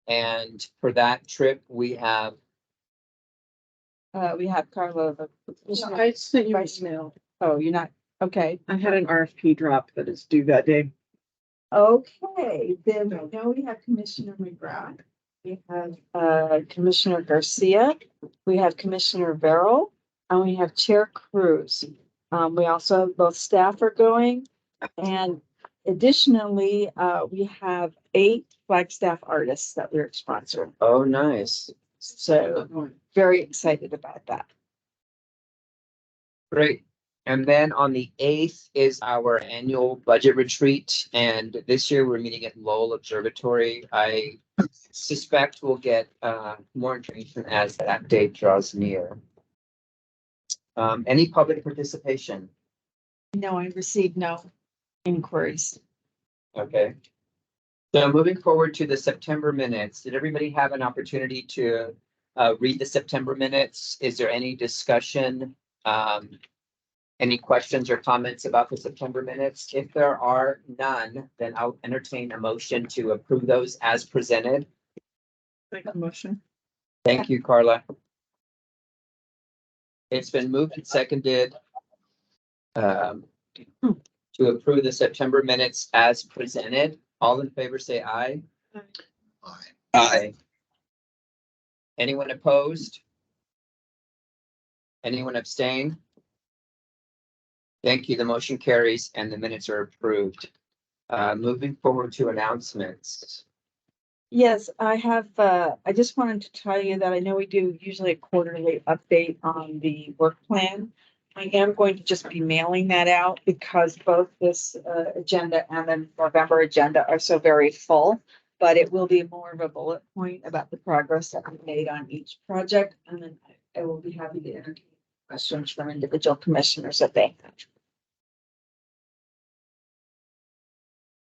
And for that trip, we have, Carla. I sent you an email. Oh, you're not, okay. I had an RFP drop that is due that day. Okay, then we know we have Commissioner McGrath. We have Commissioner Garcia. We have Commissioner Verrill, and we have Chair Cruz. We also have both staff are going. And additionally, we have 8 Flagstaff artists that we're sponsoring. oh, nice. So very excited about that. Great. And then on the 8th is our annual budget retreat. And this year we're meeting at Lowell Observatory. I suspect we'll get more information as that date draws near. Any public participation? No, I received no inquiries. Okay. So moving forward to the September minutes, did everybody have an opportunity to read the September minutes? Is there any discussion? Any questions or comments about the September minutes? If there are none, then I'll entertain a motion to approve those as presented. Make a motion. Thank you, Carla. It's been moved and seconded to approve the September minutes as presented. All in favor, say aye. Aye. Aye. Anyone opposed? Anyone abstain? Thank you. The motion carries and the minutes are approved. Moving forward to announcements. Yes, I have, I just wanted to tell you that I know we do usually a quarterly update on the work plan. I am going to just be mailing that out because both this agenda and the November agenda are so very full. But it will be more of a bullet point about the progress that we made on each project. And then I will be happy to entertain questions from individual commissioners if they have.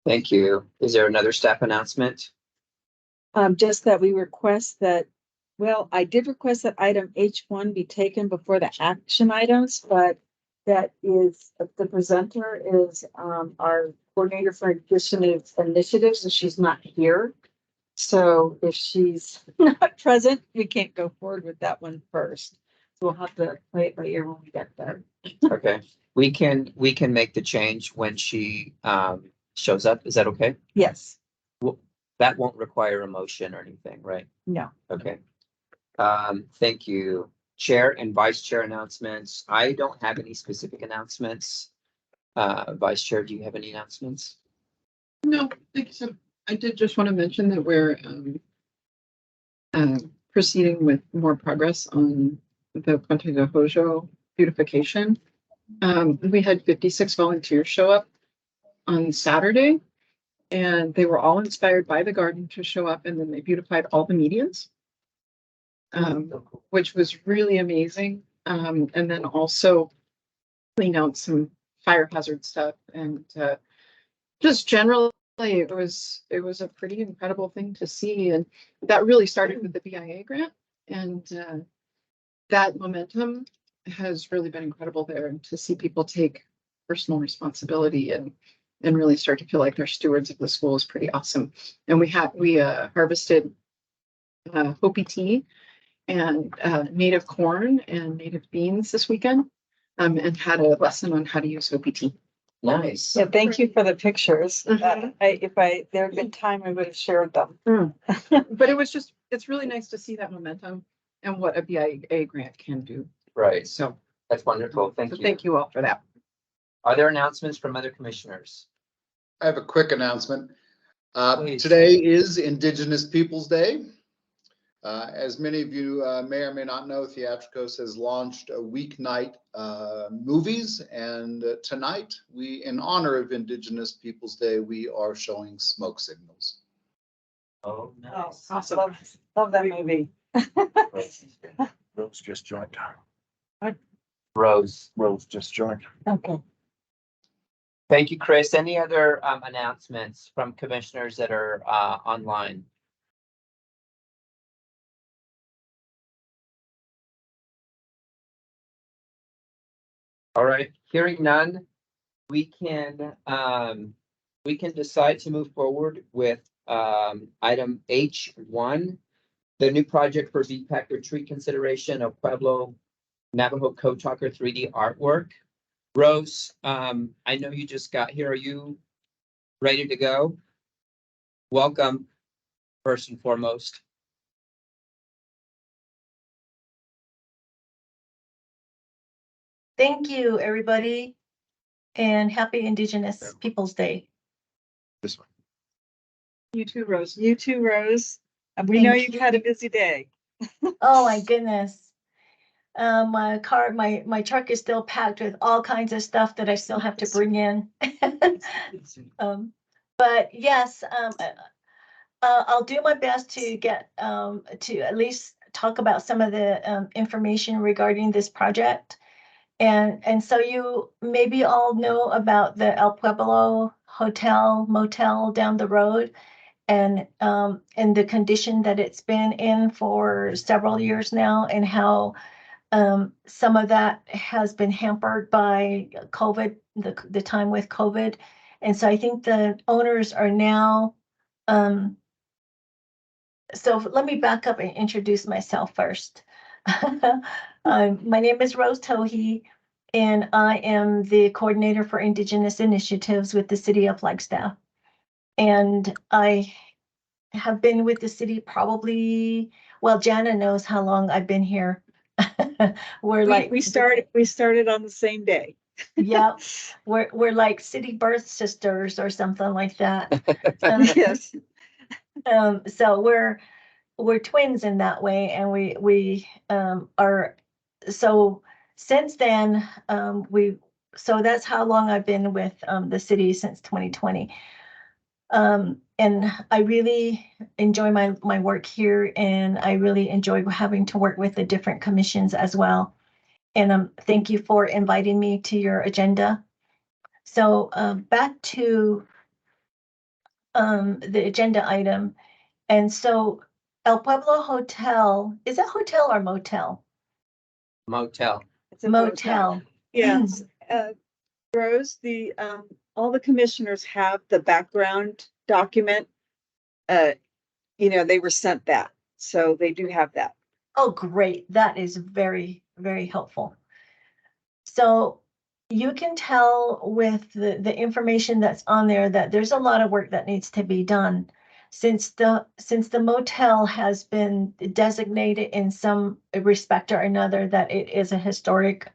Thank you. Is there another staff announcement? Just that we request that, well, I did request that item H1 be taken before the action items, but that is, the presenter is our coordinator for initiatives, and she's not here. So if she's not present, we can't go forward with that one first. So we'll have to play it by ear when we get there. Okay, we can make the change when she shows up. Is that okay? Yes. That won't require a motion or anything, right? No. Okay. Thank you. Chair and vice chair announcements. I don't have any specific announcements. Vice chair, do you have any announcements? No, thank you. So I did just want to mention that we're proceeding with more progress on the Puente de Hojo beautification. We had 56 volunteers show up on Saturday, and they were all inspired by the garden to show up, and then they beautified all the medians, which was really amazing. And then also clean out some fire hazard stuff, and just generally it was a pretty incredible thing to see. And that really started with the BIA grant, and that momentum has really been incredible there, and to see people take personal responsibility and really start to feel like they're stewards of the school is pretty awesome. And we harvested Hopi tea and native corn and native beans this weekend, and had a lesson on how to use Hopi tea. Nice. Yeah, thank you for the pictures. Mhm. There had been time, I would have shared them. But it's really nice to see that momentum and what a BIA grant can do. Right. So That's wonderful. Thank you. thank you all for that. Are there announcements from other commissioners? I have a quick announcement. Please. Today is Indigenous Peoples Day. As many of you may or may not know, Theatricos has launched a weeknight movies, and tonight, in honor of Indigenous Peoples Day, we are showing Smoke Signals. Oh, nice. Awesome. Love that movie. Rose just joined. Rose. Rose just joined. Okay. Thank you, Chris. Any other announcements from commissioners that are online? All right, hearing none, we can we can decide to move forward with item H1, the new project for VPAC retreat consideration of Pueblo Navajo Code Talker 3D artwork. Rose, I know you just got here. Are you ready to go? Welcome, first and foremost. Thank you, everybody, and happy Indigenous Peoples' Day. This one. You too, Rose. You too, Rose. And we know Thank you've had a busy day. Oh, my goodness. My car, my truck is still packed with all kinds of stuff that I still have to bring in. But yes, I'll do my best to get to at least talk about some of the information regarding this project. And so you maybe all know about the El Pueblo Hotel Motel down the road and the condition that it's been in for several years now, and how some of that has been hampered by COVID, the time with COVID. And so I think the owners are now so let me back up and introduce myself first. My name is Rose Tohe, and I am the coordinator for Indigenous initiatives with the city of Flagstaff. And I have been with the city probably, well, Jana knows how long I've been here. We started on the same day. Yeah, we're like city birth sisters or something like that. Yes. So we're twins in that way, and we are. So since then, so that's how long I've been with the city, since 2020. And I really enjoy my work here, and I really enjoy having to work with the different commissions as well. And thank you for inviting me to your agenda. So back to the agenda item. And so El Pueblo Hotel, is it hotel or motel? Motel. It's a Motel. Yes. Rose, all the commissioners have the background document. They were sent that, so they do have that. Oh, great. That is very, very helpful. So you can tell with the information that's on there that there's a lot of work that needs to be done. Since the motel has been designated in some respect or another that it is a historic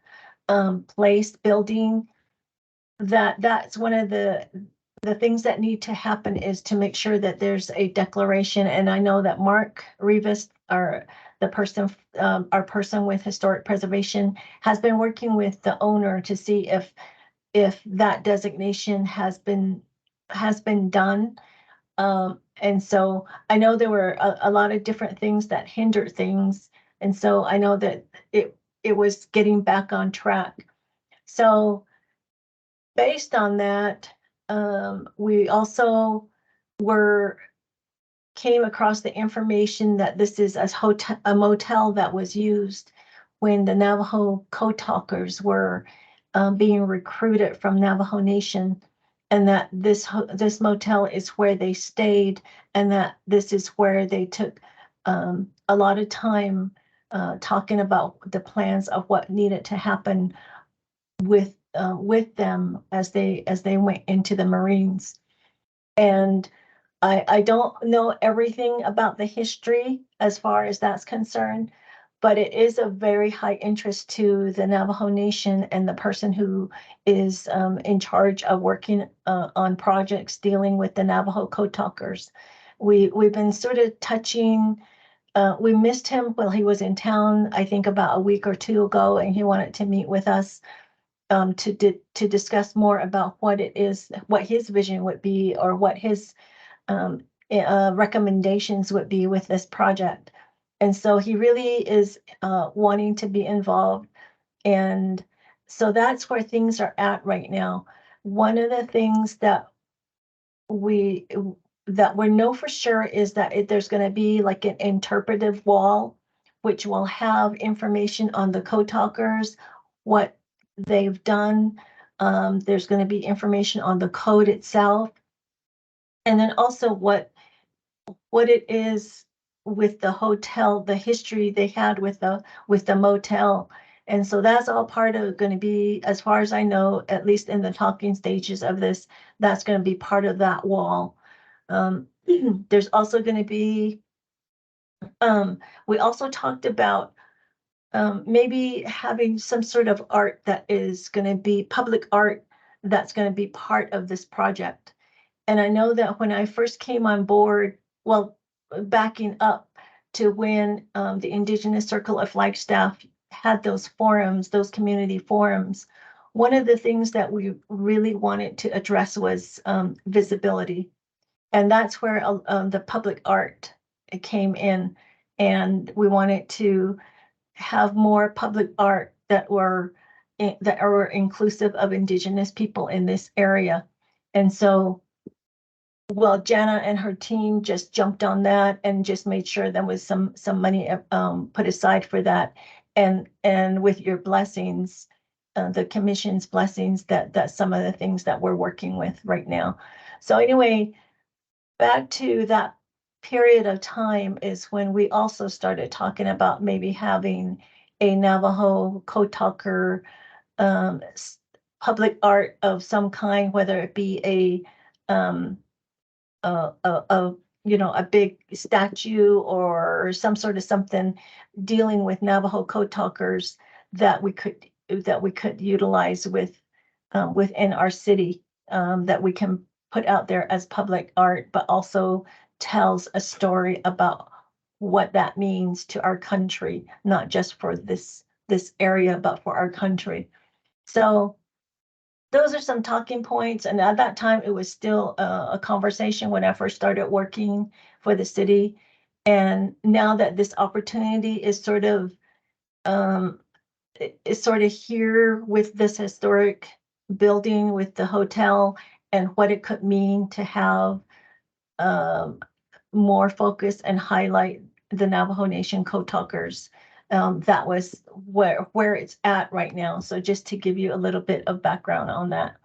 place, building, that's one of the things that need to happen, is to make sure that there's a declaration. And I know that Mark Rivas, our person with historic preservation, has been working with the owner to see if that designation has been done. And so I know there were a lot of different things that hindered things. And so I know that it was getting back on track. So based on that, we also came across the information that this is a motel that was used when the Navajo code talkers were being recruited from Navajo Nation, and that this motel is where they stayed, and that this is where they took a lot of time talking about the plans of what needed to happen with them as they went into the Marines. And I don't know everything about the history as far as that's concerned, but it is of very high interest to the Navajo Nation and the person who is in charge of working on projects dealing with the Navajo code talkers. We've been sort of touching. We missed him while he was in town, I think about a week or two ago, and he wanted to meet with us to discuss more about what it is, what his vision would be, or what his recommendations would be with this project. And so he really is wanting to be involved. And so that's where things are at right now. One of the things that we know for sure is that there's going to be like an interpretive wall, which will have information on the code talkers, what they've done. There's going to be information on the code itself, and then also what it is with the hotel, the history they had with the motel. And so that's all part of going to be, as far as I know, at least in the talking stages of this, that's going to be part of that wall. There's also going to be, we also talked about maybe having some sort of art that is going to be public art that's going to be part of this project. And I know that when I first came on board, well, backing up to when the Indigenous Circle of Flagstaff had those forums, those community forums, one of the things that we really wanted to address was visibility. And that's where the public art came in. And we wanted to have more public art that were inclusive of Indigenous people in this area. And so, well, Jana and her team just jumped on that and just made sure there was some money put aside for that. And with your blessings, the commission's blessings, that's some of the things that we're working with right now. So anyway, back to that period of time is when we also started talking about maybe having a Navajo code talker public art of some kind, whether it be a a big statue or some sort of something dealing with Navajo code talkers that we could utilize within our city, that we can put out there as public art, but also tells a story about what that means to our country, not just for this area, but for our country. So those are some talking points. And at that time, it was still a conversation when I first started working for the city. And now that this opportunity is sort of here with this historic building with the hotel and what it could mean to have more focus and highlight the Navajo Nation code talkers. That was where it's at right now. So just to give you a little bit of background on that.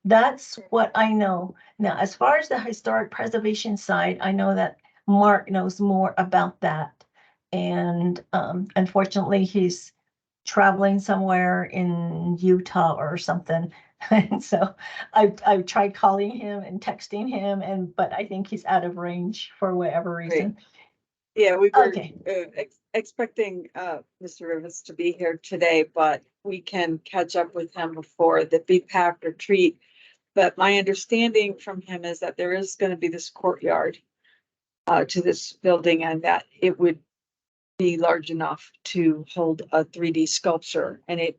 That's what I know. Now, as far as the historic preservation side, I know that Mark knows more about that. And unfortunately, he's traveling somewhere in Utah or something. And so I've tried calling him and texting him, but I think he's out of range for whatever reason. Yeah, we were Okay. expecting Mr. Rivers to be here today, but we can catch up with him before the BPAC retreat. But my understanding from him is that there is going to be this courtyard to this building, and that it would be large enough to hold a 3D sculpture. And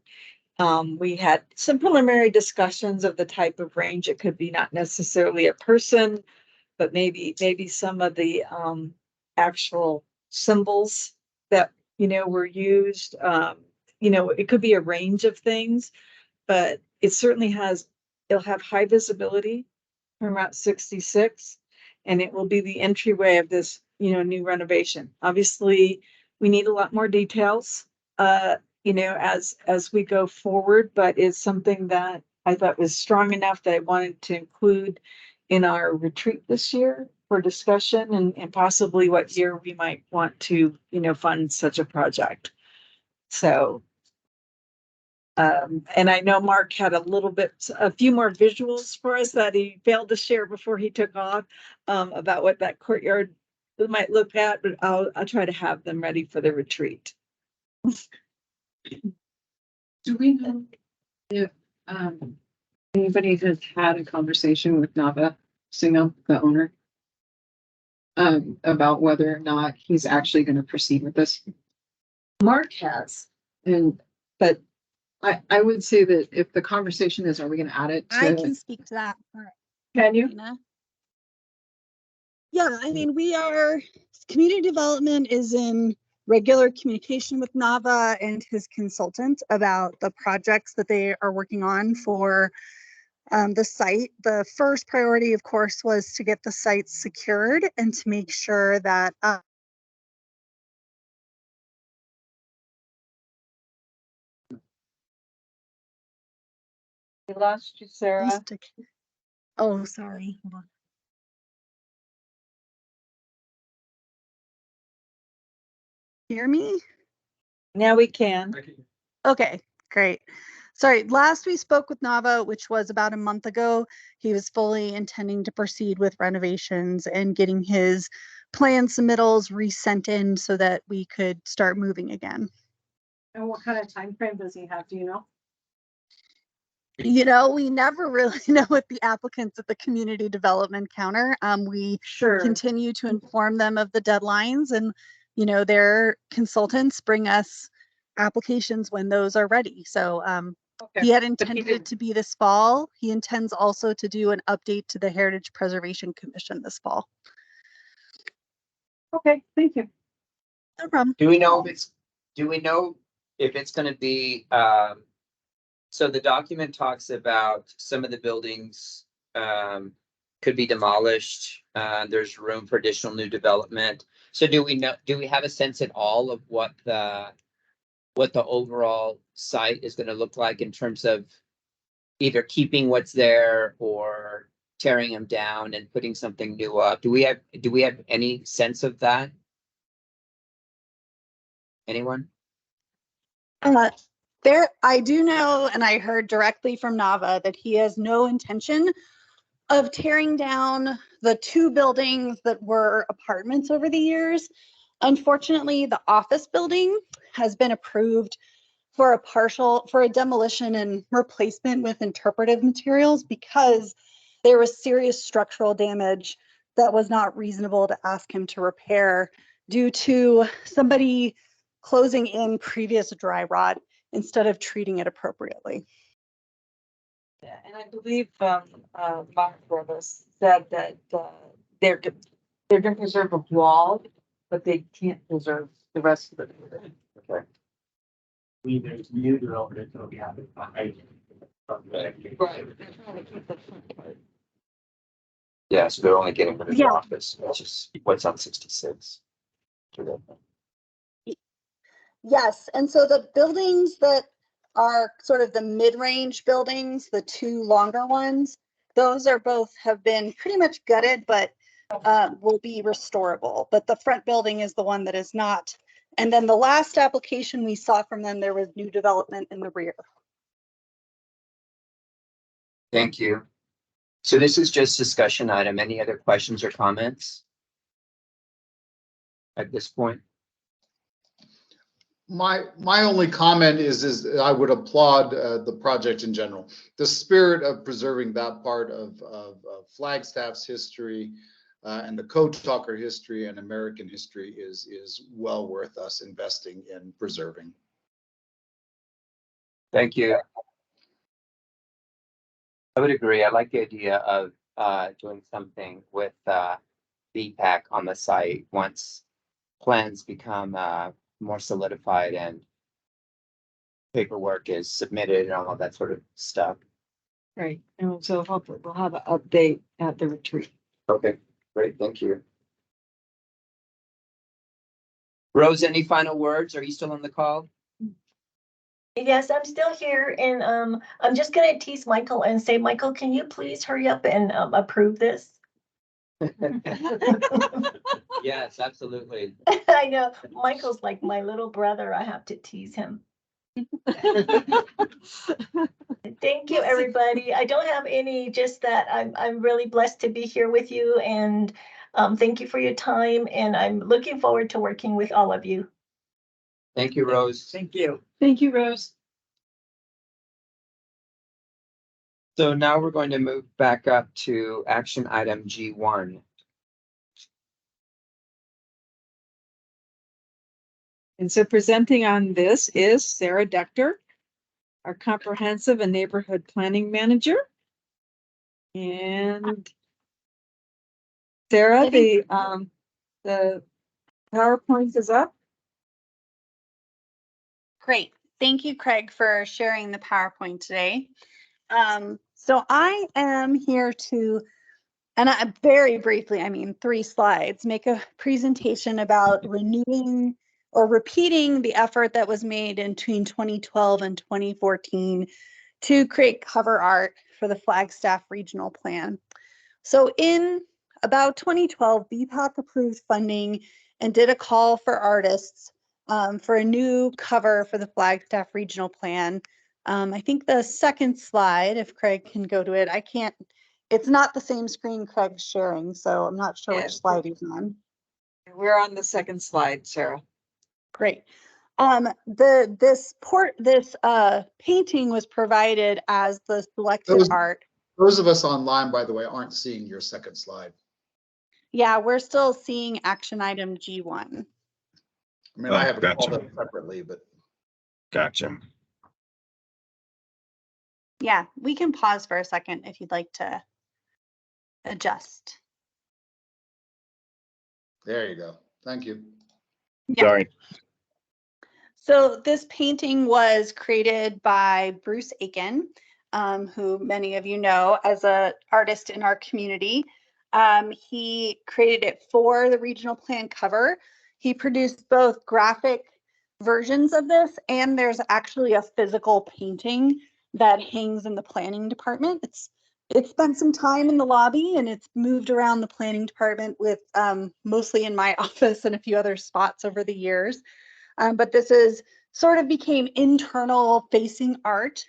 we had some preliminary discussions of the type of range. It could be not necessarily a person, but maybe some of the actual symbols that were used. It could be a range of things, but it'll have high visibility from Route 66, and it will be the entryway of this new renovation. Obviously, we need a lot more details as we go forward, but it's something that I thought was strong enough that I wanted to include in our retreat this year for discussion, and possibly what year we might want to fund such a project. So and I know Mark had a few more visuals for us that he failed to share before he took off, about what that courtyard might look at, but I'll try to have them ready for the retreat. Do we know if anybody has had a conversation with Nava Singham, the owner, about whether or not he's actually going to proceed with this? Mark has. But I would say that if the conversation is, are we going to add it to? I can speak to that. Can you? Dana. Yeah, I mean, community development is in regular communication with Nava and his consultant about the projects that they are working on for the site. The first priority, of course, was to get the site secured and to make sure that We lost you, Sarah. oh, sorry. Hold on. hear me? Now we can. Okay, great. Sorry, last we spoke with Nava, which was about a month ago, he was fully intending to proceed with renovations and getting his plan submittals resent in so that we could start moving again. And what kind of time frame does he have? Do you know? You know, we never really know with the applicants at the community development counter. We Sure. continue to inform them of the deadlines, and, you know, their consultants bring us applications when those are ready. So he had intended it to be this fall. He intends also to do an update to the Heritage Preservation Commission this fall. Okay, thank you. No problem. Do we know if it's gonna be, so the document talks about some of the buildings, could be demolished. There's room for additional new development. So do we have a sense at all of what the overall site is gonna look like in terms of either keeping what's there or tearing them down and putting something new up? Do we have any sense of that? Anyone? I do know, and I heard directly from Nava that he has no intention of tearing down the two buildings that were apartments over the years. Unfortunately, the office building has been approved for a demolition and replacement with interpretive materials because there was serious structural damage that was not reasonable to ask him to repair due to somebody closing in previous dry rot instead of treating it appropriately. Yeah, and I believe Mark Brothers said that they're gonna preserve a wall, but they can't preserve the rest of it. Okay. There's new development that'll be happening behind. Right. They're trying to keep the front part. Yeah, so they're only getting rid of the Yeah. office, which is what's on 66. Yes, and so the buildings that are sort of the mid-range buildings, the two longer ones, those are both have been pretty much gutted, but will be restorable. But the front building is the one that is not. And then the last application we saw from them, there was new development in the rear. Thank you. So this is just discussion item. Any other questions or comments at this point? My only comment is I would applaud the project in general. The spirit of preserving that part of Flagstaff's history and the Code Talker history and American history is well worth us investing in preserving. Thank you. I would agree. I like the idea of doing something with BPAC on the site once plans become more solidified and paperwork is submitted and all of that sort of stuff. Right, and so hopefully we'll have an update at the retreat. Okay, great, thank you. Rose, any final words? Are you still on the call? Yes, I'm still here, and I'm just gonna tease Michael and say, Michael, can you please hurry up and approve this? Yes, absolutely. I know, Michael's like my little brother. I have to tease him. Thank you, everybody. I don't have any, just that I'm really blessed to be here with you, and thank you for your time, and I'm looking forward to working with all of you. Thank you, Rose. Thank you. Thank you, Rose. So now we're going to move back up to action item G1. And so presenting on this is Sarah Dector, our comprehensive and neighborhood planning manager. And Sarah, the PowerPoint is up. Great. Thank you, Craig, for sharing the PowerPoint today. So I am here to, and I very briefly, I mean, 3 slides, make a presentation about renewing or repeating the effort that was made in between 2012 and 2014 to create cover art for the Flagstaff Regional Plan. So in about 2012, BPAC approved funding and did a call for artists for a new cover for the Flagstaff Regional Plan. I think the second slide, if Craig can go to it, I can't, it's not the same screen Craig's sharing, so I'm not sure Yeah. which slide he's on. We're on the second slide, Sarah. Great. This painting was provided as the selected Those- art. Those of us online, by the way, aren't seeing your second slide. Yeah, we're still seeing action item G1. I mean, I have it all Gotcha. up separately, but Gotcha. Yeah, we can pause for a second if you'd like to adjust. there you go. Thank you. Yeah. Sorry. So this painting was created by Bruce Aiken, who many of you know as an artist in our community. He created it for the regional plan cover. He produced both graphic versions of this, and there's actually a physical painting that hangs in the planning department. It's spent some time in the lobby, and it's moved around the planning department with mostly in my office and a few other spots over the years. But this is sort of became internal facing art.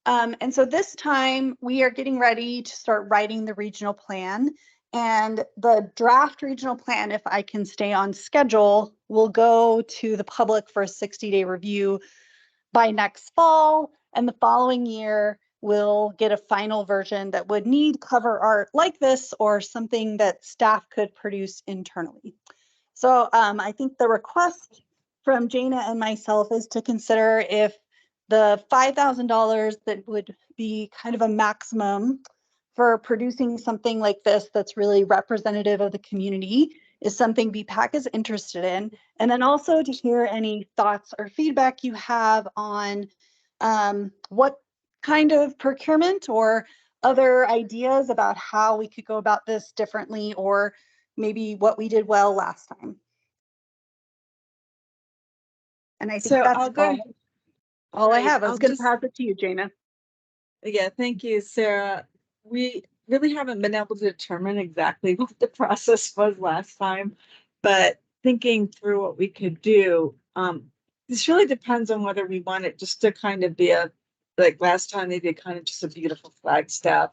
And so this time we are getting ready to start writing the regional plan. And the draft regional plan, if I can stay on schedule, will go to the public for a 60-day review by next fall. And the following year, we'll get a final version that would need cover art like this or something that staff could produce internally. So I think the request from Jana and myself is to consider if the $5,000 that would be kind of a maximum for producing something like this that's really representative of the community is something BPAC is interested in. And then also to hear any thoughts or feedback you have on what kind of procurement or other ideas about how we could go about this differently, or maybe what we did well last time. And I think So that's I'll go. all I Right, have. I was I'll going to just- pass it to you, Jana. Yeah, thank you, Sarah. We really haven't been able to determine exactly what the process was last time, but thinking through what we could do, this really depends on whether we want it just to kind of be like last time they did kind of just a beautiful Flagstaff,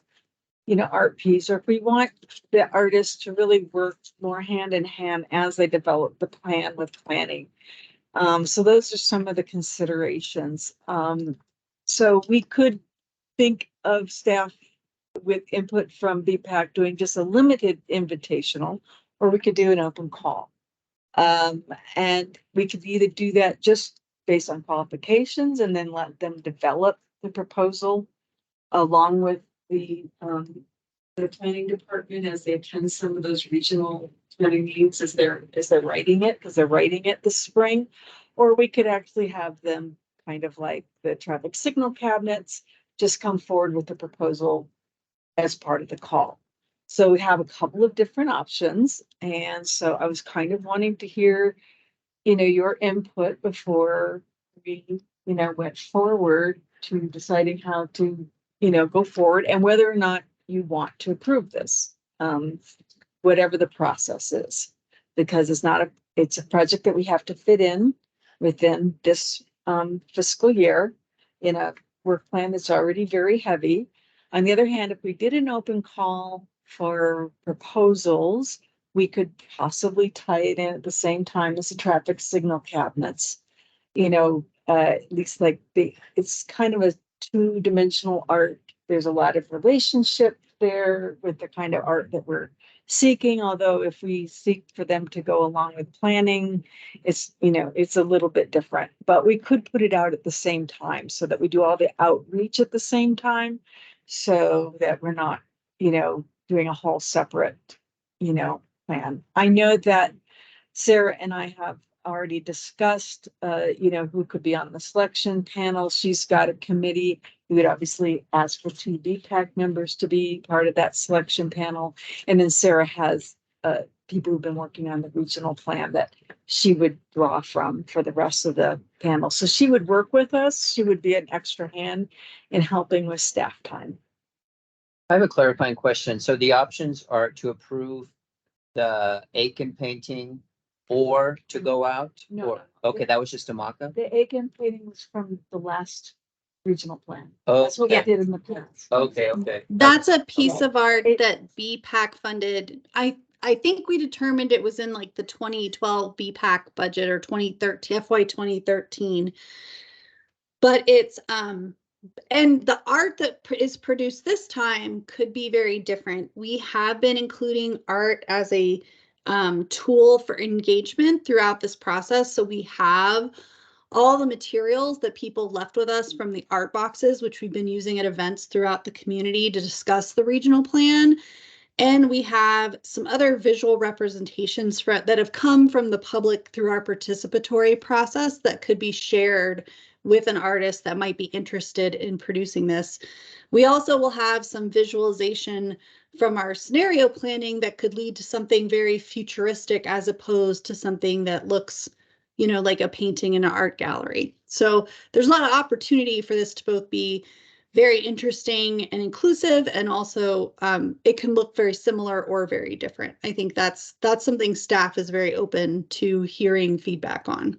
art piece, or if we want the artists to really work more hand in hand as they develop the plan with planning. So those are some of the considerations. So we could think of staff with input from BPAC doing just a limited invitational, or we could do an open call. And we could either do that just based on qualifications and then let them develop the proposal along with the planning department as they attend some of those regional planning meetings as they're writing it, because they're writing it this spring. Or we could actually have them kind of like the traffic signal cabinets, just come forward with the proposal as part of the call. So we have a couple of different options. And so I was kind of wanting to hear, your input before we, went forward to deciding how to, go forward and whether or not you want to approve this, whatever the process is, because it's a project that we have to fit in within this fiscal year in a work plan that's already very heavy. On the other hand, if we did an open call for proposals, we could possibly tie it in at the same time as the traffic signal cabinets. At least like it's kind of a two-dimensional art. There's a lot of relationship there with the kind of art that we're seeking. Although if we seek for them to go along with planning, it's a little bit different. But we could put it out at the same time so that we do all the outreach at the same time, so that we're not doing a whole separate plan. I know that Sarah and I have already discussed, who could be on the selection panel. She's got a committee. We would obviously ask for 2 BPAC members to be part of that selection panel. And then Sarah has people who've been working on the regional plan that she would draw from for the rest of the panel. So she would work with us. She would be an extra hand in helping with staff time. I have a clarifying question. So the options are to approve the Aiken painting or to go out? No, Or, okay, that was just a mock-up? The egg and plating was from the last regional plan. That's what we Okay, did in the past. okay. That's a piece Okay. of art It- that BPAC funded. I think we determined it was in like the 2012 BPAC budget or 2013 FY 2013. But it's and the art that is produced this time could be very different. We have been including art as a tool for engagement throughout this process. So we have all the materials that people left with us from the art boxes, which we've been using at events throughout the community to discuss the regional plan. And we have some other visual representations that have come from the public through our participatory process that could be shared with an artist that might be interested in producing this. We also will have some visualization from our scenario planning that could lead to something very futuristic as opposed to something that looks, like a painting in an art gallery. So there's a lot of opportunity for this to both be very interesting and inclusive, and also it can look very similar or very different. I think that's something staff is very open to hearing feedback on.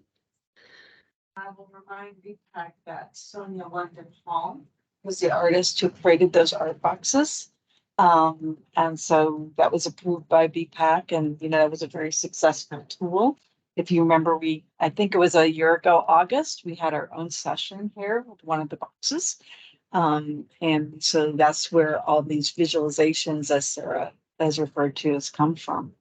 I will remind BPAC that Sonia London Hall was the artist who created those art boxes. And so that was approved by BPAC, and it was a very successful tool. If you remember, I think it was a year ago, August, we had our own session here with one of the boxes. And so that's where all these visualizations, as Sarah has referred to, has come from.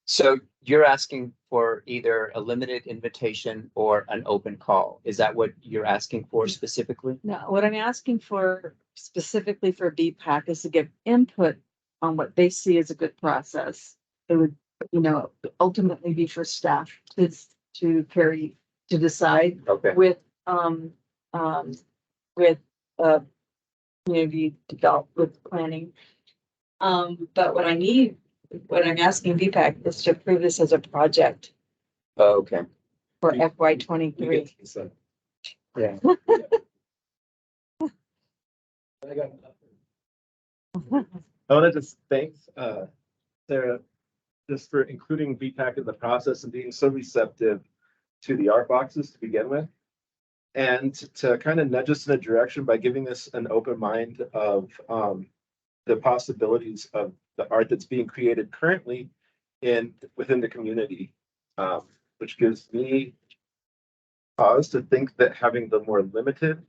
So you're asking for either a limited invitation or an open call. Is that what you're asking for specifically? No, what I'm asking for specifically for BPAC is to give input on what they see as a good process. It would, ultimately be for staff to decide Okay, with community develop with planning. But what I'm asking BPAC is to approve this as a project okay. for FY 23. Yeah. I want to just thank Sarah just for including BPAC in the process and being so receptive to the art boxes to begin with. And to kind of nudge us in a direction by giving us an open mind of the possibilities of the art that's being created currently within the community, which gives me pause to think that having the more limited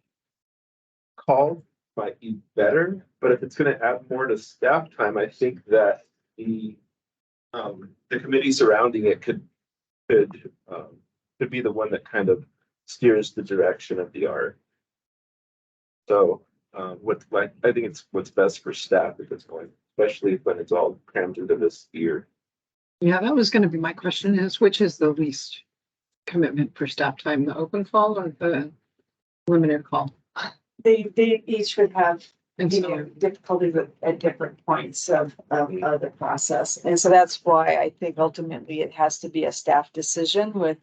call might be better. But if it's going to add more to staff time, I think that the committee surrounding it could be the one that kind of steers the direction of the art. So I think it's what's best for staff at this point, especially when it's all crammed into this year. Yeah, that was going to be my question, is which is the least commitment for staff time, the open call or the limited call? They each would have, And so, difficulty at different points of the process. And so that's why I think ultimately it has to be a staff decision with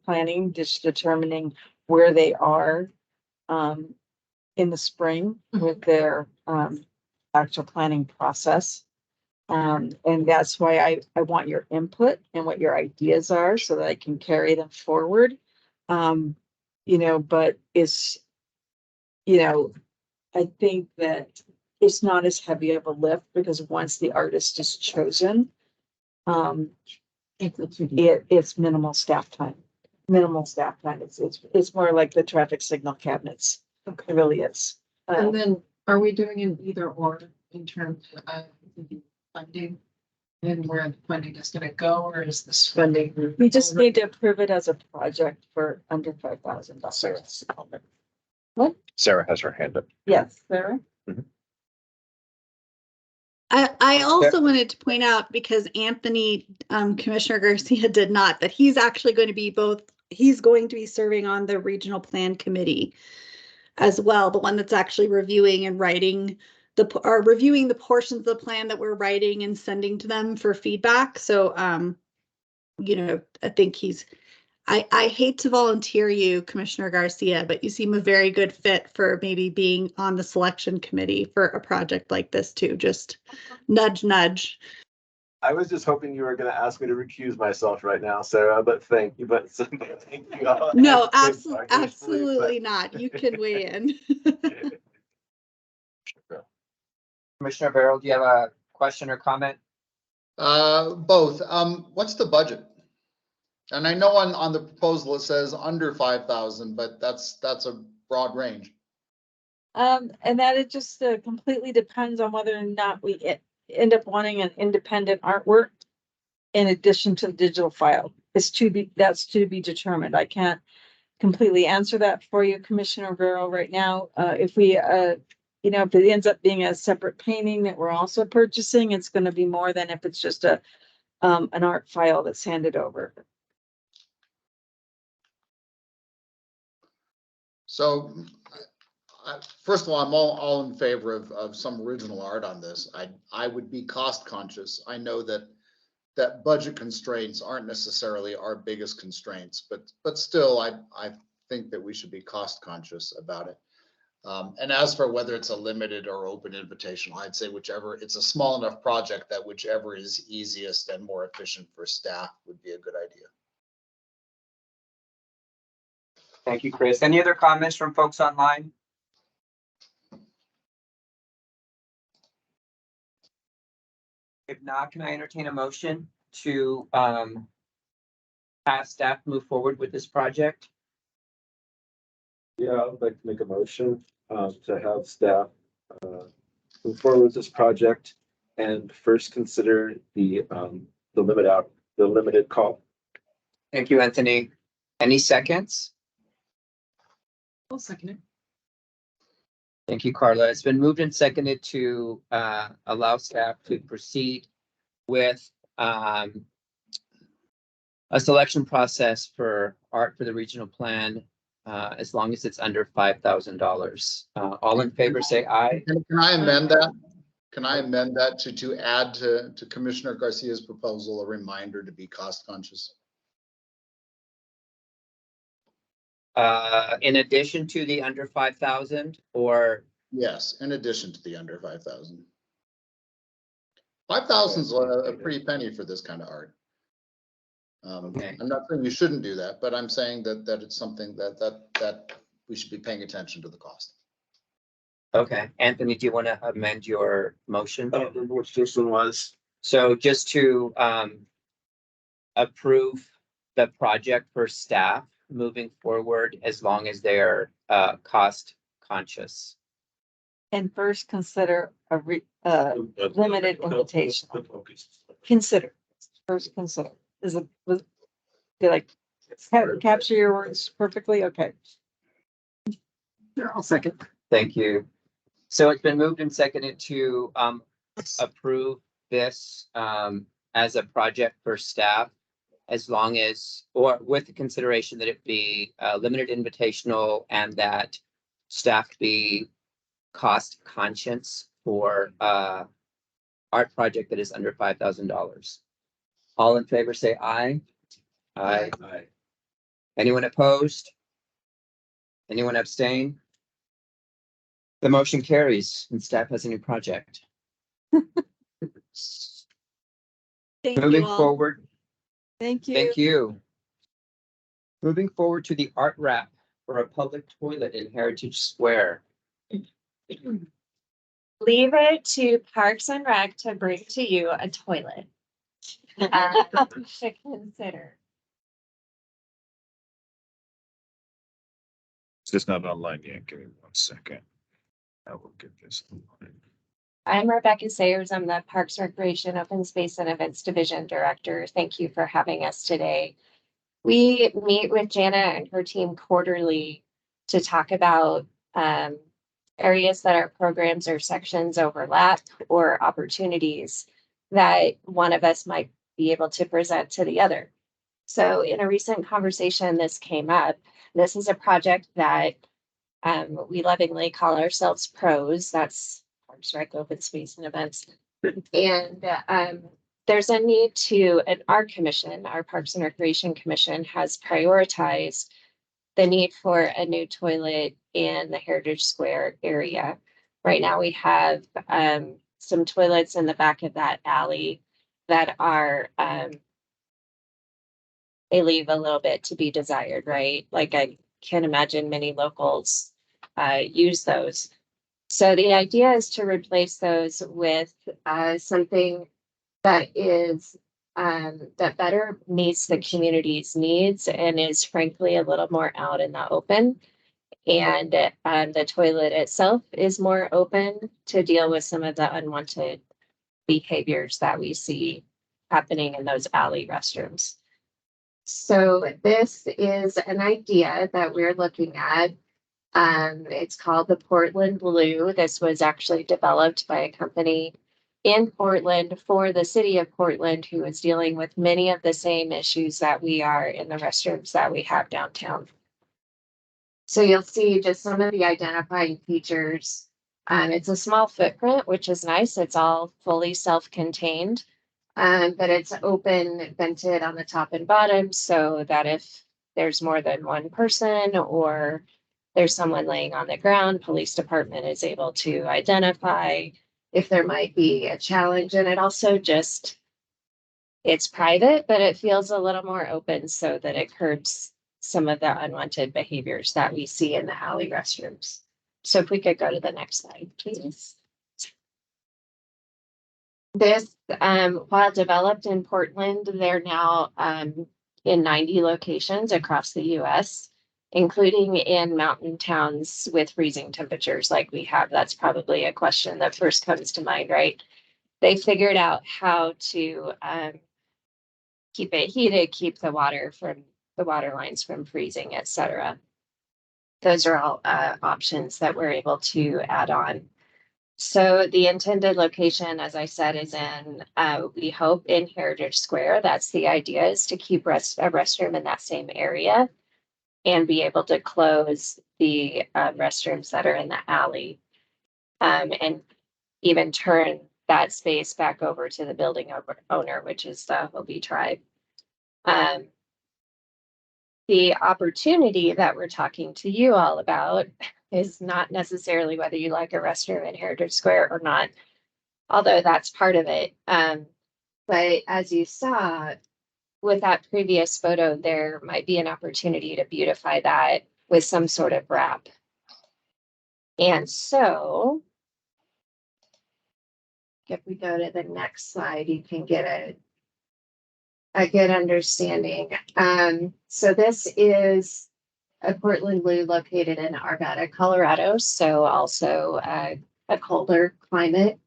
planning, just determining where they are in the spring with their actual planning process. And that's why I want your input and what your ideas are so that I can carry them forward. But I think that it's not as heavy of a lift because once the artist is chosen, it's minimal staff time. It's more like the traffic signal cabinets. It really is. and then are we doing an either or in terms of the funding and where the funding is going to go, or is this funding? We just need to approve it as a project for under $5,000. What? Sarah has her hand up. Yes, Sarah? I also wanted to point out, because Anthony, Commissioner Garcia did not, that he's actually going to be he's going to be serving on the regional plan committee as well, the one that's actually reviewing and writing reviewing the portions of the plan that we're writing and sending to them for feedback. So, I think I hate to volunteer you, Commissioner Garcia, but you seem a very good fit for maybe being on the selection committee for a project like this too. Just nudge, nudge. I was just hoping you were gonna ask me to recuse myself right now, Sarah, but thank you, but thank you. No, Please, absolutely not. You can weigh in. Commissioner Barrow, do you have a question or comment? Both. What's the budget? And I know on the proposal it says under 5,000, but that's a broad range. And that it just completely depends on whether or not we end up wanting an independent artwork in addition to the digital file. That's to be determined. I can't completely answer that for you, Commissioner Barrow, right now. If we, if it ends up being a separate painting that we're also purchasing, it's gonna be more than if it's just an art file that's handed over. So, first of all, I'm all in favor of some original art on this. I would be cost conscious. I know that budget constraints aren't necessarily our biggest constraints, but still, I think that we should be cost conscious about it. And as for whether it's a limited or open invitation, I'd say whichever. It's a small enough project that whichever is easiest and more efficient for staff would be a good idea. Thank you, Chris. Any other comments from folks online? If not, can I entertain a motion to have staff move forward with this project? Yeah, I would like to make a motion to have staff move forward with this project and first consider the limited call. Thank you, Anthony. Any seconds? I'll second it. Thank you, Carla. It's been moved and seconded to allow staff to proceed with a selection process for art for the regional plan, as long as it's under $5,000. All in favor, say aye. Can I amend that? Can I amend that to add to Commissioner Garcia's proposal, a reminder to be cost conscious? In addition to the under 5,000, or Yes, in addition to the under 5,000. 5,000 is a pretty penny for this kind of art. Okay. I'm not saying you shouldn't do that, but I'm saying that it's something that we should be paying attention to the cost. okay, Anthony, do you want to amend your motion? I don't remember which this one was. So just to approve the project for staff moving forward, as long as they're cost conscious. And first consider a limited invitation. Consider, first consider, did I capture your words perfectly? Okay. I'll second. Thank you. So it's been moved and seconded to approve this as a project for staff, as long as, or with the consideration that it be limited invitational and that staff be cost conscious for art project that is under $5,000. All in favor, say aye. Aye. Aye. Anyone opposed? Anyone abstain? The motion carries and staff has a new project. Thank Moving you all. forward, Thank you. thank you. Moving forward to the art wrap for a public toilet in Heritage Square. Leave it to Parks and Rec to bring to you a toilet. To consider. It's just not online yet. Give me 1 second. I will get this online. I'm Rebecca Sayers. I'm the Parks Recreation Open Space and Events Division Director. Thank you for having us today. We meet with Jana and her team quarterly to talk about areas that our programs or sections overlap or opportunities that one of us might be able to present to the other. So in a recent conversation, this came up. This is a project that we lovingly call ourselves PROS. That's Parks Rec Open Space and Events. And there's a need to, and our commission, our Parks and Recreation Commission has prioritized the need for a new toilet in the Heritage Square area. Right now we have some toilets in the back of that alley that are, they leave a little bit to be desired, right? Like I can imagine many locals use those. So the idea is to replace those with something that is that better meets the community's needs and is frankly a little more out in the open. And the toilet itself is more open to deal with some of the unwanted behaviors that we see happening in those alley restrooms. So this is an idea that we're looking at. It's called the Portland Blue. This was actually developed by a company in Portland for the city of Portland, who is dealing with many of the same issues that we are in the restrooms that we have downtown. So you'll see just some of the identifying features. It's a small footprint, which is nice. It's all fully self-contained, but it's open vented on the top and bottom so that if there's more than one person or there's someone laying on the ground, police department is able to identify if there might be a challenge. And it also just, it's private, but it feels a little more open so that it curbs some of the unwanted behaviors that we see in the alley restrooms. So if we could go to the next slide, please. This, while developed in Portland, they're now in 90 locations across the US, including in mountain towns with freezing temperatures like we have. That's probably a question that first comes to mind, right? They figured out how to keep it heated, keep the water lines from freezing, etc. Those are all options that we're able to add on. So the intended location, as I said, is in, we hope, in Heritage Square. That's the idea, is to keep a restroom in that same area and be able to close the restrooms that are in the alley, and even turn that space back over to the building owner, which is the Hopi tribe. The opportunity that we're talking to you all about is not necessarily whether you like a restroom in Heritage Square or not, although that's part of it. But as you saw with that previous photo, there might be an opportunity to beautify that with some sort of wrap. And so if we go to the next slide, you can get a good understanding. So this is a Portland Blue located in Arvada, Colorado, so also a colder climate.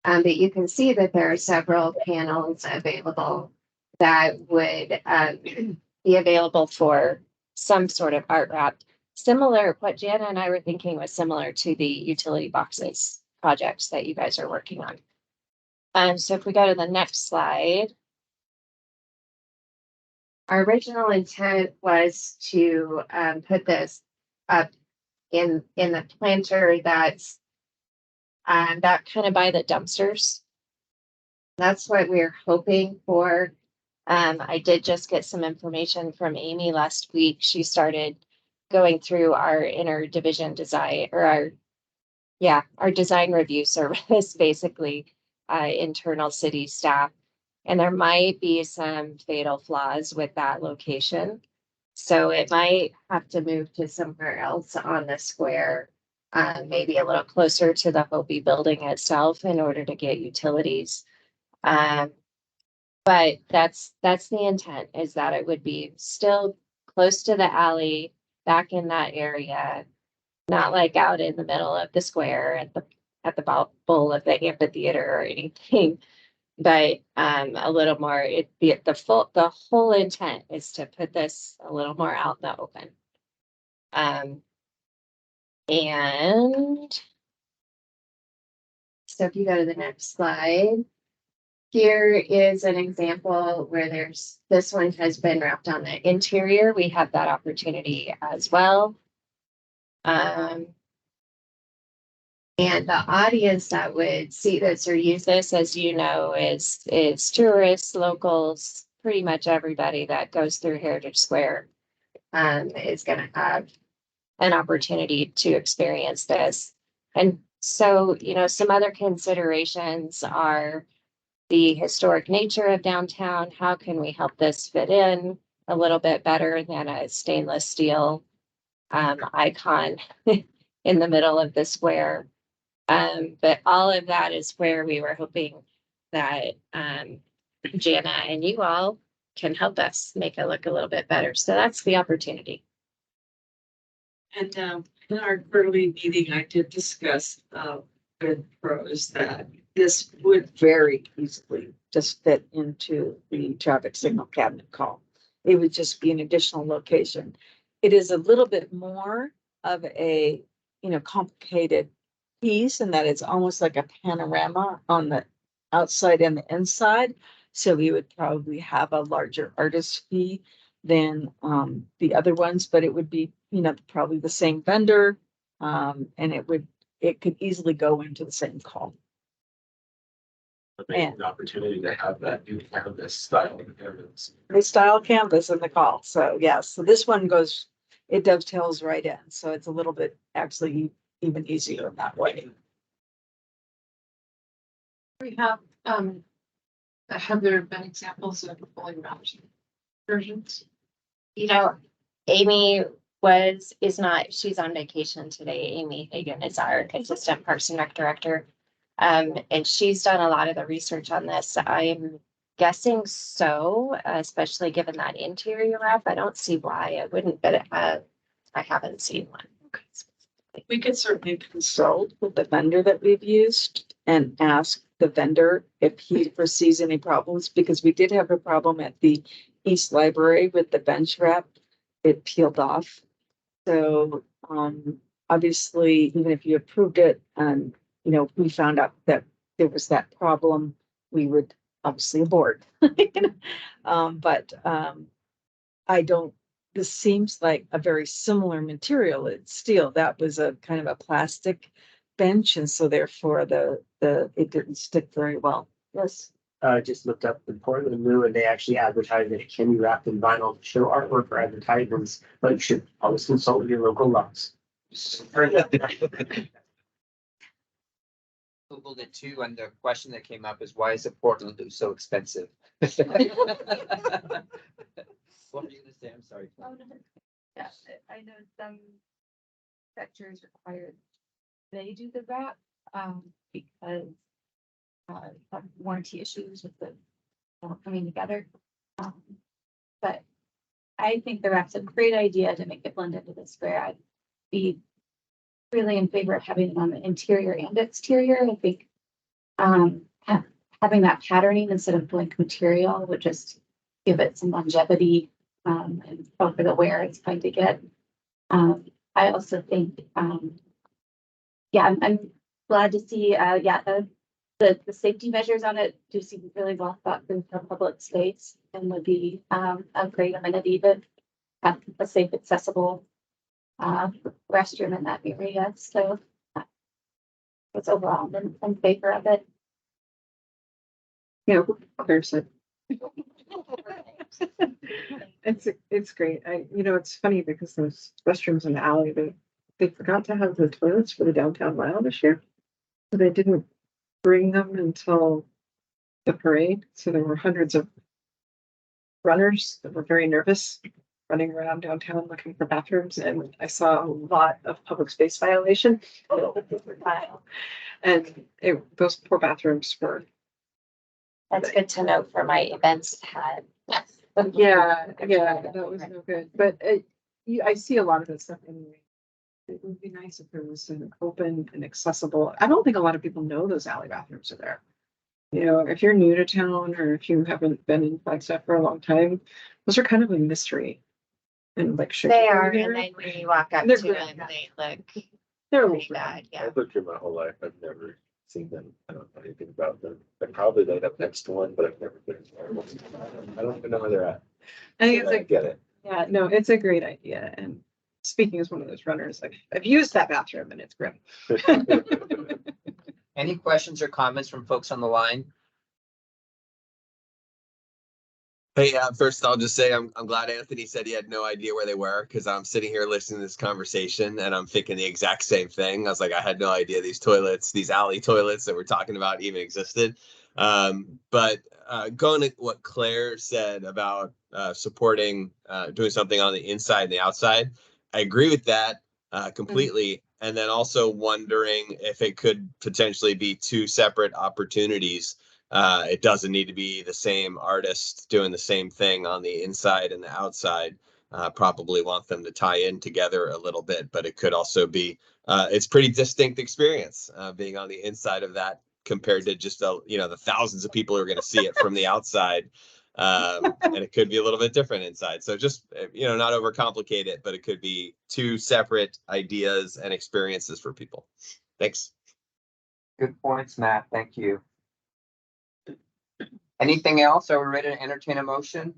But you can see that there are several panels available that would be available for some sort of art wrap. Similar, what Jana and I were thinking was similar to the utility boxes projects that you guys are working on. So if we go to the next slide, our original intent was to put this up in the planter that's that kind of by the dumpsters. That's what we're hoping for. I did just get some information from Amy last week. She started going through our interdivision design, or our design review service, basically, internal city staff. And there might be some fatal flaws with that location. So it might have to move to somewhere else on the square, maybe a little closer to the Hopi building itself in order to get utilities. But that's the intent, is that it would be still close to the alley, back in that area, not like out in the middle of the square at the bowl of the amphitheater or anything. But a little more, the whole intent is to put this a little more out in the open. And so if you go to the next slide, here is an example where this one has been wrapped on the interior. We have that opportunity as well. And the audience that would see this or use this, as you know, is tourists, locals, pretty much everybody that goes through Heritage Square is going to have an opportunity to experience this. And so, some other considerations are the historic nature of downtown. How can we help this fit in a little bit better than a stainless steel icon in the middle of the square? But all of that is where we were hoping that Jana and you all can help us make it look a little bit better. So that's the opportunity. And in our quarterly meeting, I did discuss with pros that this would very easily just fit into the traffic signal cabinet call. It would just be an additional location. It is a little bit more of a, complicated piece, and that it's almost like a panorama on the outside and the inside. So we would probably have a larger artist fee than the other ones, but it would be, probably the same vendor. And it could easily go into the same call. An opportunity to have that new canvas style of canvas. The style canvas in the call. So yes, so this one it dovetails right in. So it's a little bit actually even easier in that way. We have there been examples of fully wrapped versions? Amy she's on vacation today. Amy Hagan is our assistant Parks and Rec director. And she's done a lot of the research on this. I'm guessing so, especially given that interior wrap. I don't see why it wouldn't, but I haven't seen one. We could certainly consult with the vendor that we've used and ask the vendor if he foresees any problems, because we did have a problem at the East Library with the bench wrap. It peeled off. So obviously, even if you approved it and, we found out that there was that problem, we would obviously abort. This seems like a very similar material. It's steel. That was a kind of a plastic bench, and so therefore it didn't stick very well. Yes. I just looked up the Portland Blue, and they actually advertise that it can be wrapped in vinyl to show artwork or advertisements, but you should always consult with your local laws. Googled it too, and the question that came up is, why is a Portland Blue so expensive? What were you gonna say? I'm sorry. Yeah, I know some sectors require they do the wrap because of warranty issues with the coming together. But I think the wrap's a great idea to make it blend into the square. I'd be really in favor of having it on the interior and exterior. I think having that patterning instead of blank material would just give it some longevity and over the wear it's going to get. I also think, I'm glad to see, the safety measures on it do seem really well thought through for public space and would be a great amenity to have a safe, accessible restroom in that area. So it's overall in favor of it. Yeah, Claire said. It's great. It's funny because those restrooms in the alley, they forgot to have the toilets for the downtown mile this year. So they didn't bring them until the parade. So there were hundreds of runners that were very nervous running around downtown looking for bathrooms, and I saw a lot of public space violation. And those poor bathrooms were. That's good to know for my events had. Yeah, that was no good. But I see a lot of this stuff anyway. It would be nice if there was an open and accessible. I don't think a lot of people know those alley bathrooms are there. If you're new to town or if you haven't been in Flagstaff for a long time, those are kind of a mystery. And they are, and then when you walk up to them, they're pretty bad. Yeah, I've lived here my whole life. I've never seen them. I don't know anything about them. I probably laid up next to one, but I've never been. I don't even know where they're at. I think I get it. Yeah, no, it's a great idea. And speaking as one of those runners, I've used that bathroom and it's grim. Any questions or comments from folks on the line? Hey, first I'll just say I'm glad Anthony said he had no idea where they were, because I'm sitting here listening to this conversation and I'm thinking the exact same thing. I was like, I had no idea these alley toilets that we're talking about even existed. But going to what Claire said about supporting doing something on the inside and the outside, I agree with that completely. And then also wondering if it could potentially be two separate opportunities. It doesn't need to be the same artist doing the same thing on the inside and the outside. Probably want them to tie in together a little bit, but it could also be it's pretty distinct experience being on the inside of that compared to just the thousands of people who are going to see it from the outside. And it could be a little bit different inside. So just, not overcomplicate it, but it could be two separate ideas and experiences for people. Thanks. Good points, Matt. Thank you. Anything else? Are we ready to entertain a motion?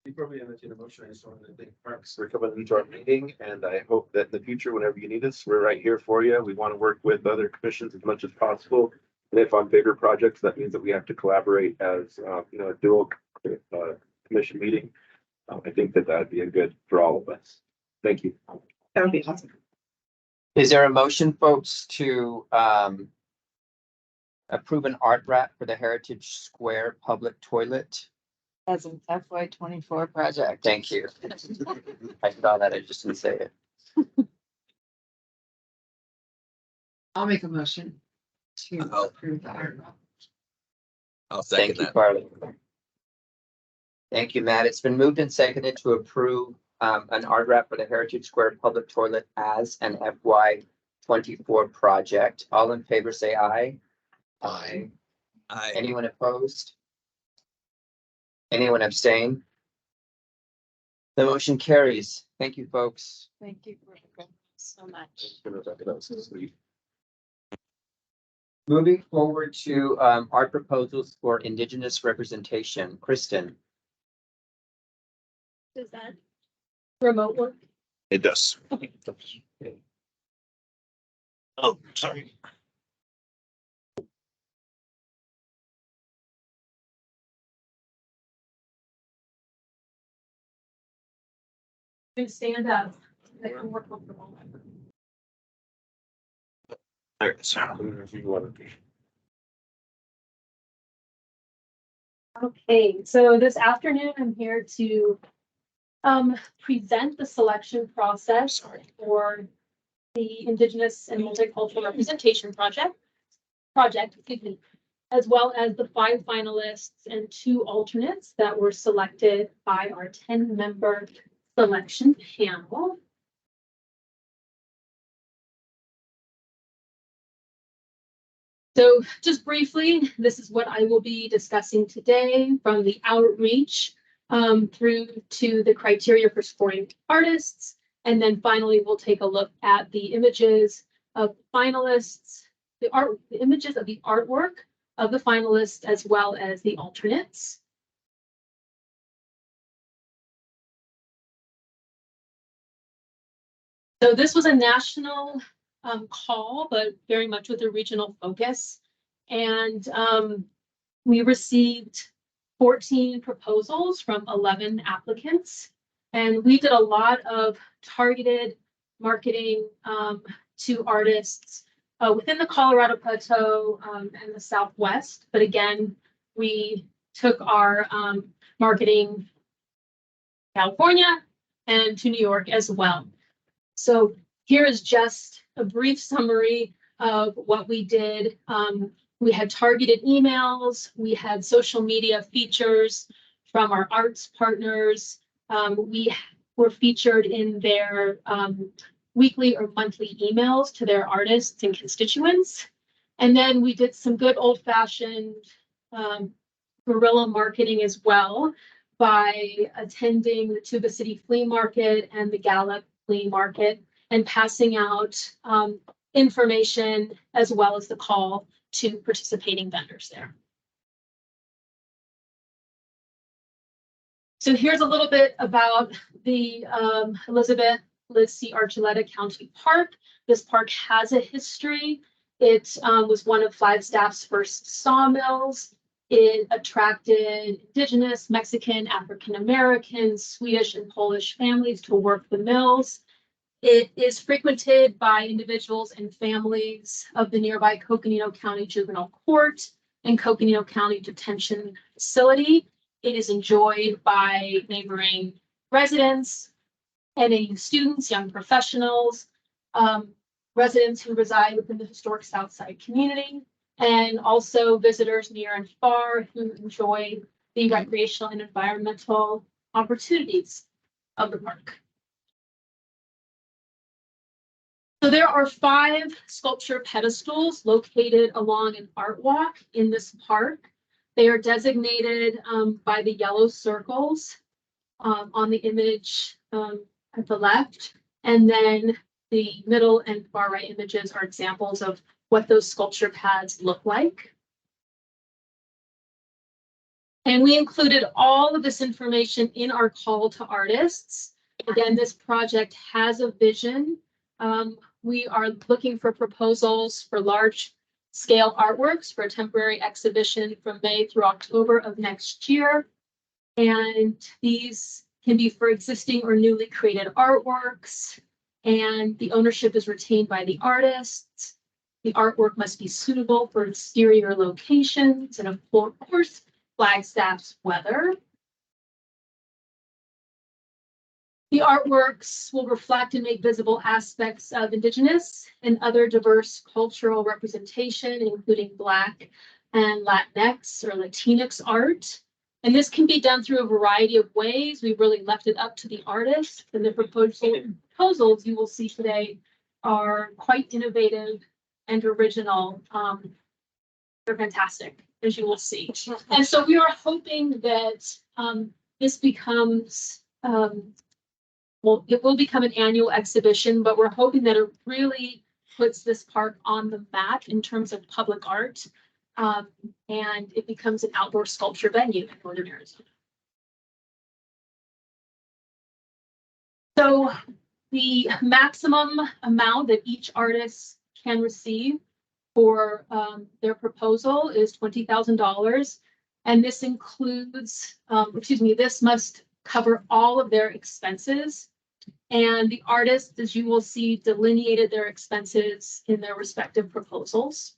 Before we entertain a motion, I just wanted to thank Parks for coming into our meeting, and I hope that in the future, whenever you need us, we're right here for you. We want to work with other commissions as much as possible. And if on bigger projects, that means that we have to collaborate as, a dual commission meeting. I think that that'd be a good for all of us. Thank you. That would be awesome. Is there a motion, folks, to approve an art wrap for the Heritage Square public toilet? As an FY24 project. Thank you. I saw that. I just didn't say it. I'll make a motion to I'll- approve that. I'll second Thank you, that. Carly. Thank you, Matt. It's been moved and seconded to approve an art wrap for the Heritage Square public toilet as an FY24 project. All in favor, say aye. Aye. Anyone opposed? Anyone abstain? The motion carries. Thank you, folks. Thank you so much. Moving forward to art proposals for Indigenous representation. Kristen. Does that remote work? It does. Okay. Oh, sorry. You can stand up. Make it more comfortable. There's If you want to. Okay, so this afternoon I'm here to present the selection process for the Indigenous and Multicultural Representation Project, excuse me, as well as the 5 finalists and 2 alternates that were selected by our 10-member selection panel. So just briefly, this is what I will be discussing today, from the outreach through to the criteria for scoring artists. And then finally, we'll take a look at the images of finalists, the images of the artwork of the finalists, as well as the alternates. So this was a national call, but very much with a regional focus. And we received 14 proposals from 11 applicants. And we did a lot of targeted marketing to artists within the Colorado Plateau and the Southwest. But again, we took our marketing to California and to New York as well. So here is just a brief summary of what we did. We had targeted emails, we had social media features from our arts partners. We were featured in their weekly or monthly emails to their artists and constituents. And then we did some good old-fashioned guerrilla marketing as well by attending the Tuba City Flea Market and the Gallup Flea Market and passing out information as well as the call to participating vendors there. So here's a little bit about the Elizabeth Liz C. Archuleta County Park. This park has a history. It was one of Flagstaff's first sawmills. It attracted Indigenous, Mexican, African American, Swedish, and Polish families to work the mills. It is frequented by individuals and families of the nearby Coconino County Juvenile Court. and Coconino County Detention Facility. It is enjoyed by neighboring residents, NAU students, young professionals, residents who reside within the historic Southside community, and also visitors near and far who enjoy the recreational and environmental opportunities of the park. So there are 5 sculpture pedestals located along an art walk in this park. They are designated by the yellow circles on the image at the left. And then the middle and far right images are examples of what those sculpture pads look like. And we included all of this information in our call to artists. Again, this project has a vision. We are looking for proposals for large scale artworks for a temporary exhibition from May through October of next year. And these can be for existing or newly created artworks. And the ownership is retained by the artists. The artwork must be suitable for exterior locations and of course, Flagstaff's weather. The artworks will reflect and make visible aspects of Indigenous and other diverse cultural representation, including Black and Latinx or Latinx art. And this can be done through a variety of ways. We've really left it up to the artist, and the proposals you will see today are quite innovative and original. They're fantastic, as you will see. And so we are hoping that this becomes, well, it will become an annual exhibition, but we're hoping that it really puts this park on the map in terms of public art. And it becomes an outdoor sculpture venue in Northern Arizona. So the maximum amount that each artist can receive for their proposal is $20,000. And this includes, this must cover all of their expenses. And the artists, as you will see, delineated their expenses in their respective proposals.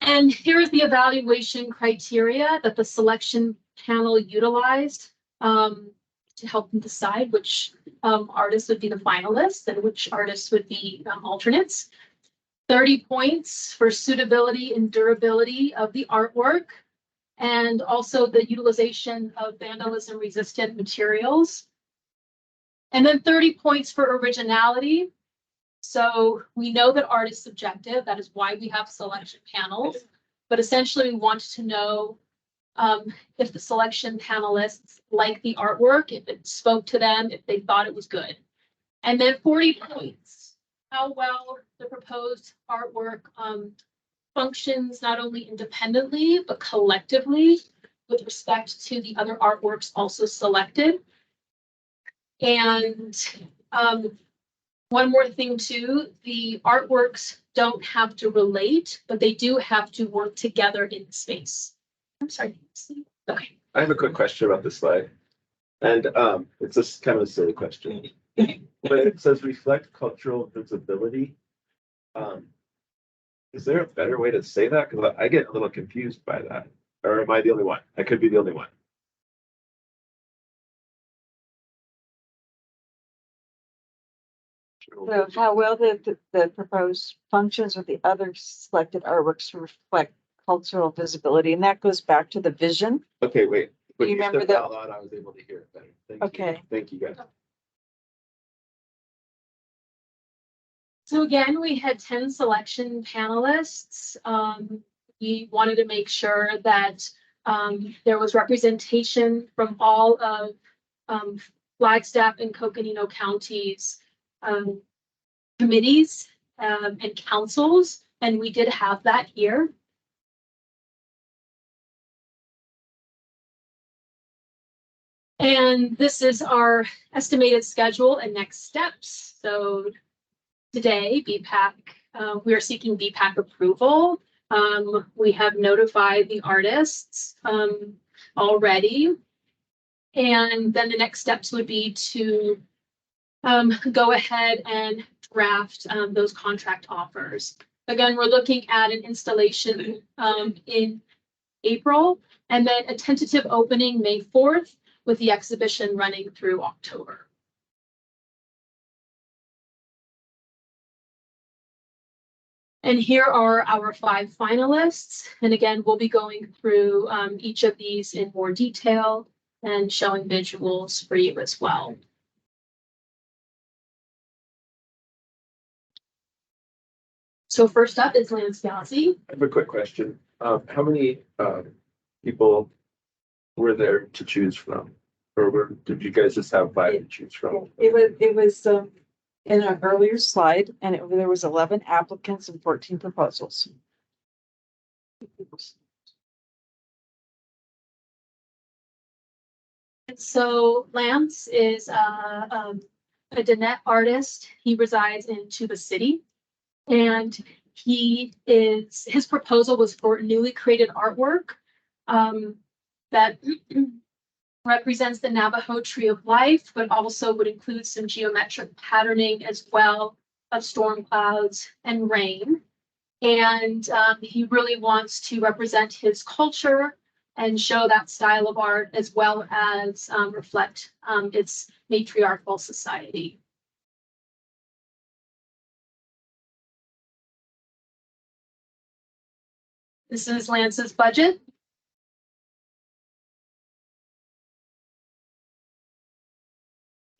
And here is the evaluation criteria that the selection panel utilized to help them decide which artists would be the finalists and which artists would be alternates. 30 points for suitability and durability of the artwork, and also the utilization of vandalism resistant materials. And then 30 points for originality. So we know that art is subjective. That is why we have selection panels. But essentially, we want to know if the selection panelists like the artwork, if it spoke to them, if they thought it was good. And then 40 points, how well the proposed artwork functions not only independently, but collectively with respect to the other artworks also selected. And one more thing too, the artworks don't have to relate, but they do have to work together in space. I'm sorry. Okay. I have a quick question about this slide. And it's just kind of a silly question. When it says reflect cultural visibility, is there a better way to say that? Because I get a little confused by that. Or am I the only one? I could be the only one. So how well the proposed functions with the other selected artworks to reflect cultural visibility, and that goes back to the vision. Okay, wait. When You you remember said that- out loud, I was able to hear it better. Thank you. Okay. Thank you, guys. So again, we had 10 selection panelists. We wanted to make sure that there was representation from all of Flagstaff and Coconino counties committees and councils, and we did have that here. And this is our estimated schedule and next steps. So today, BPAC, we are seeking BPAC approval. We have notified the artists already. And then the next steps would be to go ahead and draft those contract offers. Again, we're looking at an installation in April, and then a tentative opening May 4th, with the exhibition running through October. And here are our 5 finalists. And again, we'll be going through each of these in more detail and showing visuals for you as well. So first up is Lance Yazzie. I have a quick question. How many people were there to choose from? Or did you guys just have 5 to choose from? It was in an earlier slide, and there was 11 applicants and 14 proposals. And so Lance is a Danette artist. He resides in Tuba City, and his proposal was for newly created artwork that represents the Navajo Tree of Life, but also would include some geometric patterning as well of storm clouds and rain. And he really wants to represent his culture and show that style of art, as well as reflect its matriarchal society. This is Lance's budget.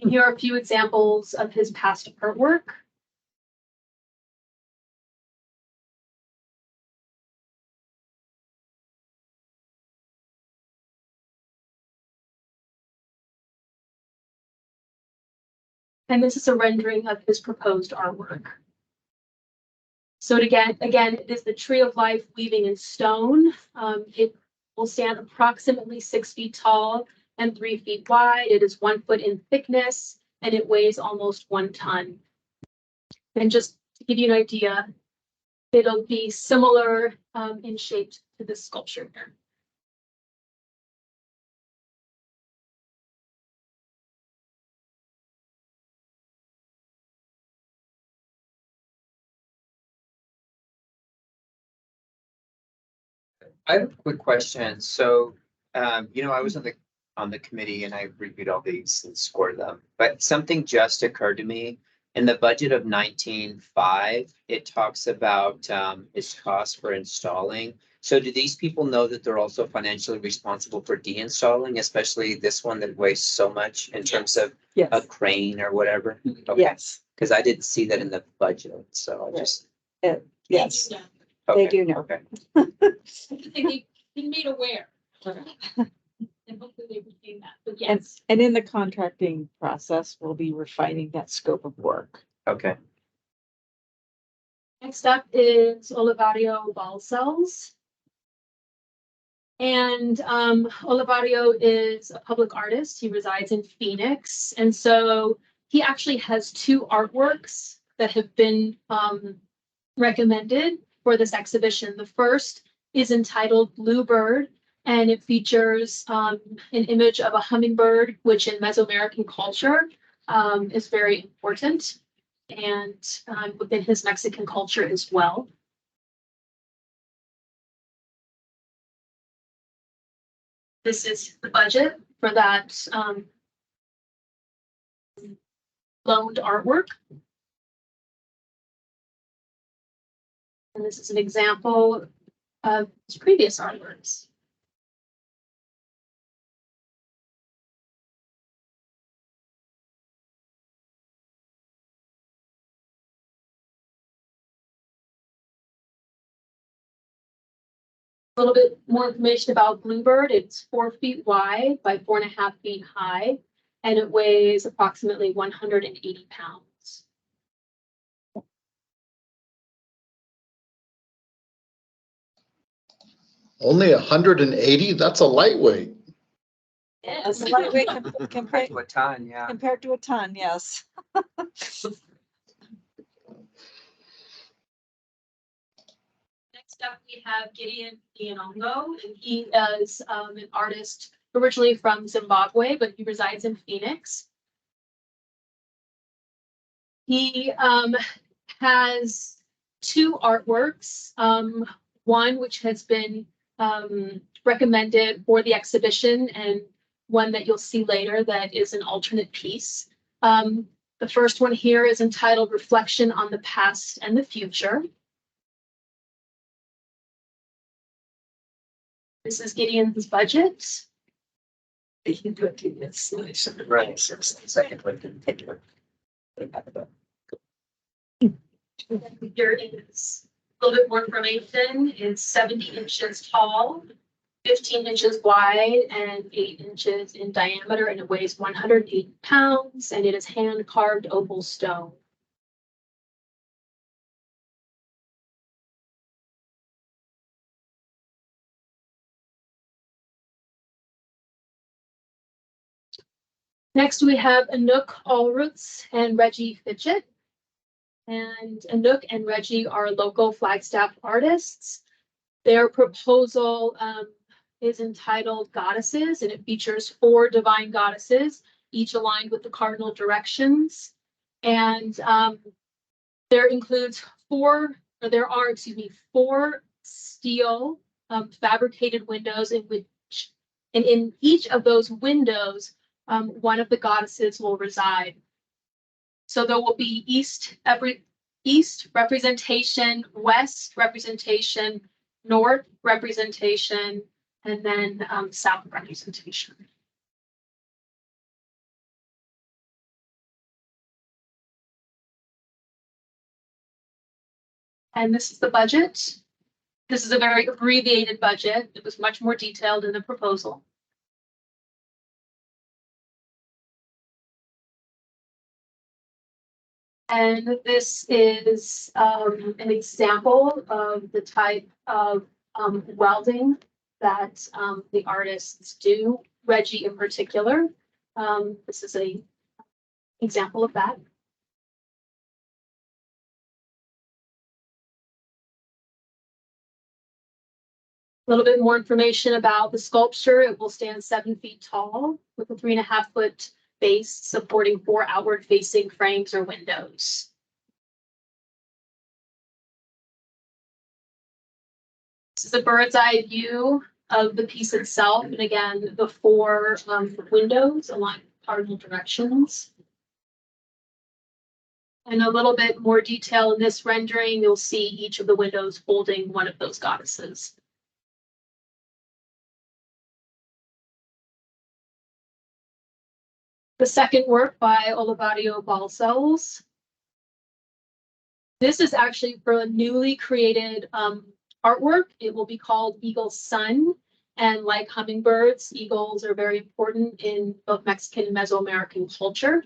And here are a few examples of his past artwork. And this is a rendering of his proposed artwork. So again, it is the Tree of Life weaving in stone. It will stand approximately 6 feet tall and 3 feet wide. It is 1 foot in thickness, and it weighs almost 1 ton. And just to give you an idea, it'll be similar in shape to this sculpture here. I have a quick question. So, I was on the committee and I reviewed all these and scored them, but something just occurred to me. In the budget of 19.5, it talks about its cost for installing. So do these people know that they're also financially responsible for deinstalling, especially this one that weighs so much in terms of a Yes, crane or whatever? Okay. yes, Because I didn't see that in the budget, so I just. yes, They they Okay, do know. Okay. They've been made aware. And hopefully they retain that, but And, yes. and in the contracting process, we'll be refining that scope of work. Okay. Next up is Olivario Balcells. And Olivario is a public artist. He resides in Phoenix. And so he actually has 2 artworks that have been recommended for this exhibition. The first is entitled Bluebird, and it features an image of a hummingbird, which in Mesoamerican culture is very important, and within his Mexican culture as well. This is the budget for that loaned artwork. And this is an example of his previous artworks. A little bit more information about Bluebird. It's 4 feet wide by 4.5 feet high, and it weighs approximately 180 pounds. Only 180? That's a lightweight. That's a lightweight Compared to a ton, yeah. compared to a ton, yes. Next up, we have Gideon Ianongo, and he is an artist originally from Zimbabwe, but he resides in Phoenix. He has two artworks, one which has been recommended for the exhibition and one that you'll see later that is an alternate piece. The first one here is entitled Reflection on the Past and the Future. This is Gideon's budget. Right. Second one didn't take it. Here is a little bit more information. It's 70 inches tall, 15 inches wide, and 8 inches in diameter, and it weighs 180 pounds, and it is hand carved opal stone. Next, we have Anouk Allroots and Reggie Fitchett. And Anouk and Reggie are local Flagstaff artists. Their proposal is entitled Goddesses, and it features 4 divine goddesses, each aligned with the cardinal directions. And there are 4 steel fabricated windows and in each of those windows, one of the goddesses will reside. So there will be east representation, west representation, north representation, and then south representation. And this is the budget. This is a very abbreviated budget. It was much more detailed in the proposal. And this is an example of the type of welding that the artists do, Reggie in particular. This is an example of that. A little bit more information about the sculpture. It will stand 7 feet tall with a 3.5 foot base supporting 4 outward facing frames or windows. This is a bird's eye view of the piece itself. And again, the 4 windows along cardinal directions. And a little bit more detail in this rendering, you'll see each of the windows holding one of those goddesses. The second work by Olivario Balcells. This is actually for a newly created artwork. It will be called Eagle's Sun. And like hummingbirds, eagles are very important in both Mexican and Mesoamerican culture.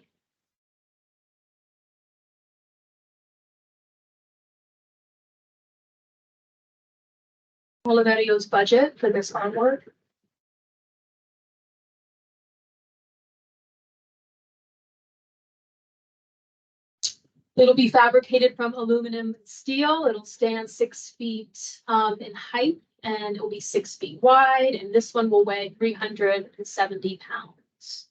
Olivario's budget for this artwork. It'll be fabricated from aluminum and steel. It'll stand 6 feet in height, and it will be 6 feet wide. And this one will weigh 370 pounds.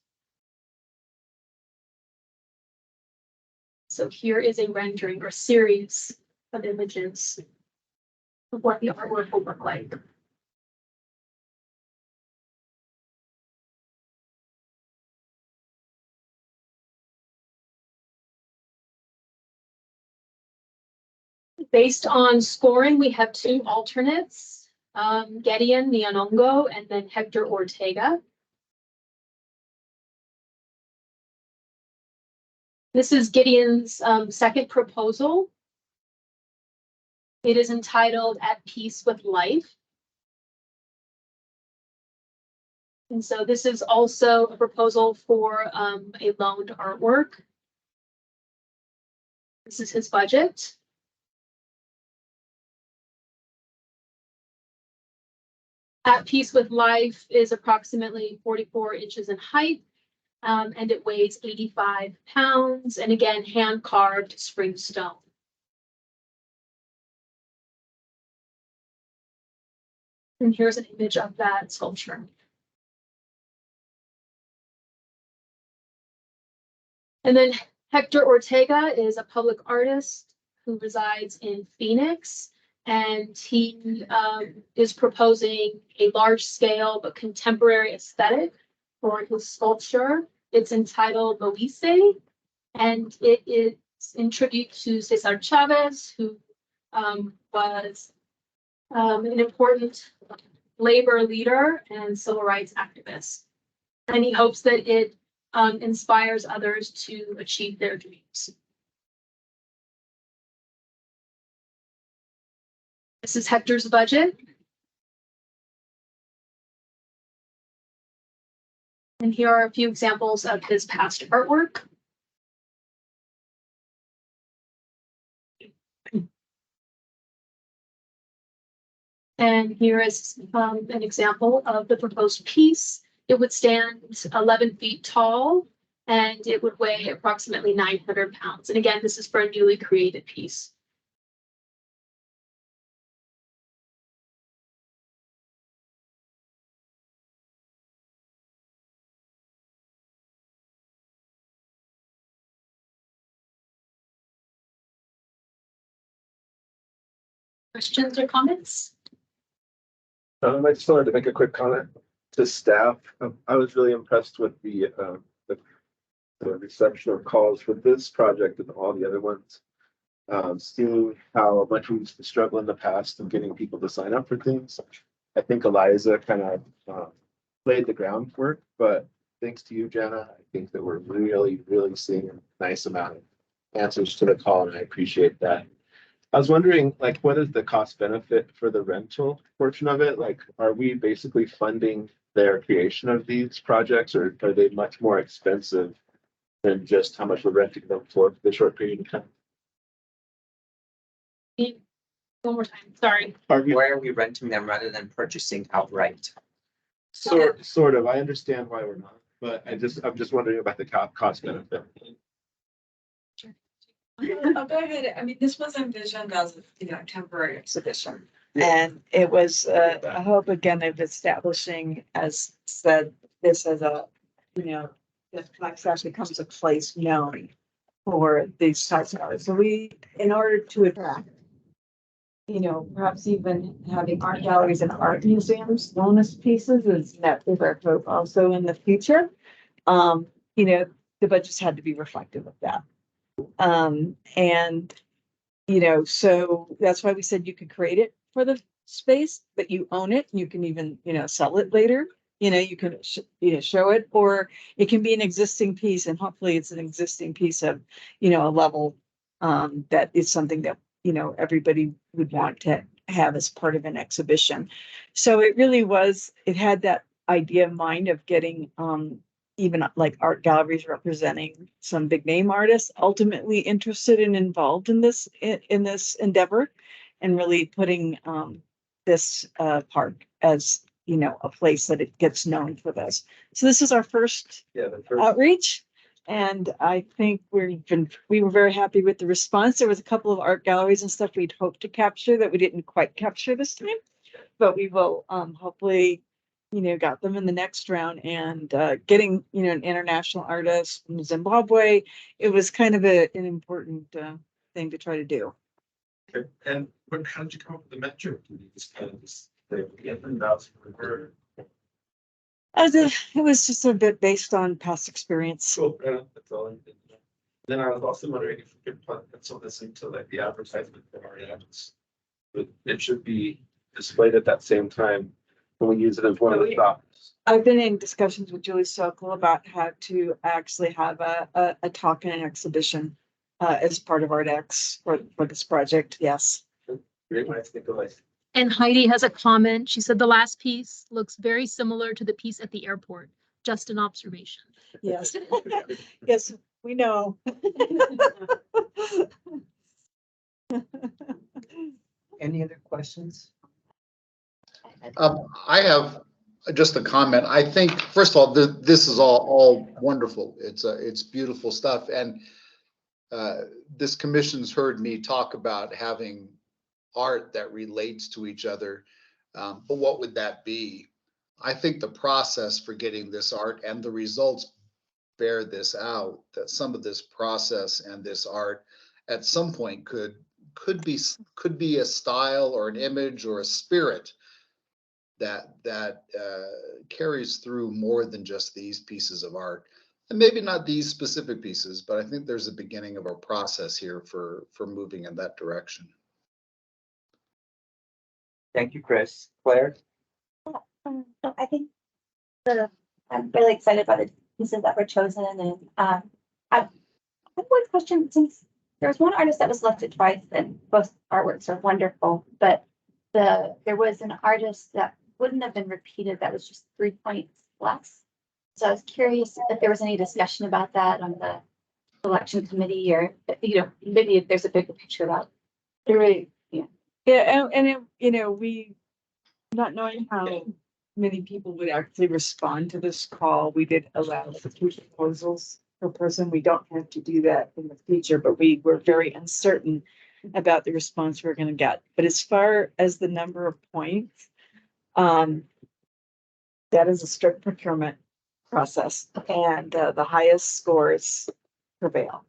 So here is a rendering or series of images of what the artwork will look like. Based on scoring, we have 2 alternates, Gideon Nyongo and then Hector Ortega. This is Gideon's second proposal. It is entitled At Peace with Life. And so this is also a proposal for a loaned artwork. This is his budget. At Peace with Life is approximately 44 inches in height, and it weighs 85 pounds, and again, hand-carved spring stone. And here's an image of that sculpture. And then Hector Ortega is a public artist who resides in Phoenix, and he is proposing a large-scale but contemporary aesthetic for his sculpture. It's entitled Moise, and it is in tribute to Cesar Chavez, who was an important labor leader and civil rights activist. And he hopes that it inspires others to achieve their dreams. This is Hector's budget. And here are a few examples of his past artwork. And here is an example of the proposed piece. It would stand 11 feet tall, and it would weigh approximately 900 pounds. And again, this is for a newly created piece. Questions or comments? I just wanted to make a quick comment to staff. I was really impressed with the reception of calls for this project and all the other ones. Seeing how much we used to struggle in the past of getting people to sign up for things. I think Eliza kind of laid the groundwork, but thanks to you, Jenna, I think that we're really, really seeing a nice amount of answers to the call, and I appreciate that. I was wondering, like, what is the cost benefit for the rental portion of it? Like, are we basically funding their creation of these projects, or are they much more expensive than just how much we're renting them for the short period of time? One more time, sorry. Why are we renting them rather than purchasing outright? Sort of. I understand why we're not, but I'm just wondering about the cost benefit. I'll go ahead. I mean, this was envisioned as a temporary exhibition. And it was a hope again of establishing, as said, this as a, this Flex actually becomes a place known for these types of art. So we, in order to attract, perhaps even having art galleries and art museums, bonus pieces is our hope also in the future. The budgets had to be reflective of that. So that's why we said you could create it for the space, but you own it. You can even, sell it later. You can show it, or it can be an existing piece, and hopefully it's an existing piece of, a level that is something that, everybody would want to have as part of an exhibition. So it really was, it had that idea in mind of getting even like art galleries representing some big name artists ultimately interested and involved in this endeavor, and really putting this park as a place that it gets known for this. So this is our first outreach, and I think we were very happy with the response. There was a couple of art galleries and stuff we'd hoped to capture that we didn't quite capture this time, but we will hopefully got them in the next round. And getting an international artist from Zimbabwe, it was kind of an important thing to try to do. Okay. And how did you come up with the metric? It was just a bit based on past experience. Cool. That's all I did. Then I was also wondering if we could pencil this into like the advertisement for our ads. But it should be displayed at that same time when we use it as one of the stops. I've been in discussions with Julie Sokol about how to actually have a talk and an exhibition as part of ArtX for this project. Yes. Great minds think alike. And Heidi has a comment. She said the last piece looks very similar to the piece at the airport. Just an observation. Yes. Yes, we know. Any other questions? I have just a comment. I think, first of all, this is all wonderful. It's beautiful stuff. And this commission's heard me talk about having art that relates to each other. But what would that be? I think the process for getting this art and the results bear this out, that some of this process and this art at some point could be a style or an image or a spirit that carries through more than just these pieces of art. And maybe not these specific pieces, but I think there's a beginning of a process here for moving in that direction. Thank you, Chris. Claire? So I think I'm really excited by the pieces that were chosen, and I have one question. Since there was one artist that was selected twice, and both artworks are wonderful, but there was an artist that wouldn't have been repeated that was just 3 points less. So I was curious if there was any discussion about that on the selection committee, or maybe if there's a bigger picture about. Right. Yeah. Yeah, we, not knowing how many people would actually respond to this call, we did allow 2 proposals per person. We don't have to do that in the future, but we were very uncertain about the response we we're going to get. But as far as the number of points, that is a strict procurement process, and the highest scores prevail.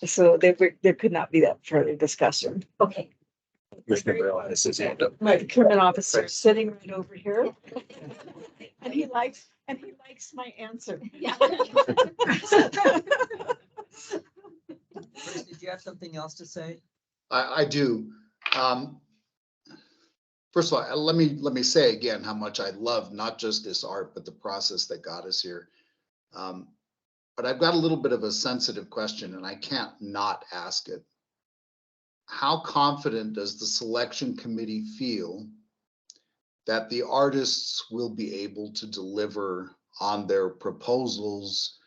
So there could not be that further discussion. Okay. Commissioner Barrow has his hand up. My procurement officer is sitting right over here, and he likes my answer. Yeah. Chris, did you have something else to say? I do. First of all, let me say again how much I love not just this art, but the process that got us here. But I've got a little bit of a sensitive question, and I can't not ask it. How confident does the selection committee feel that the artists will be able to deliver on their proposals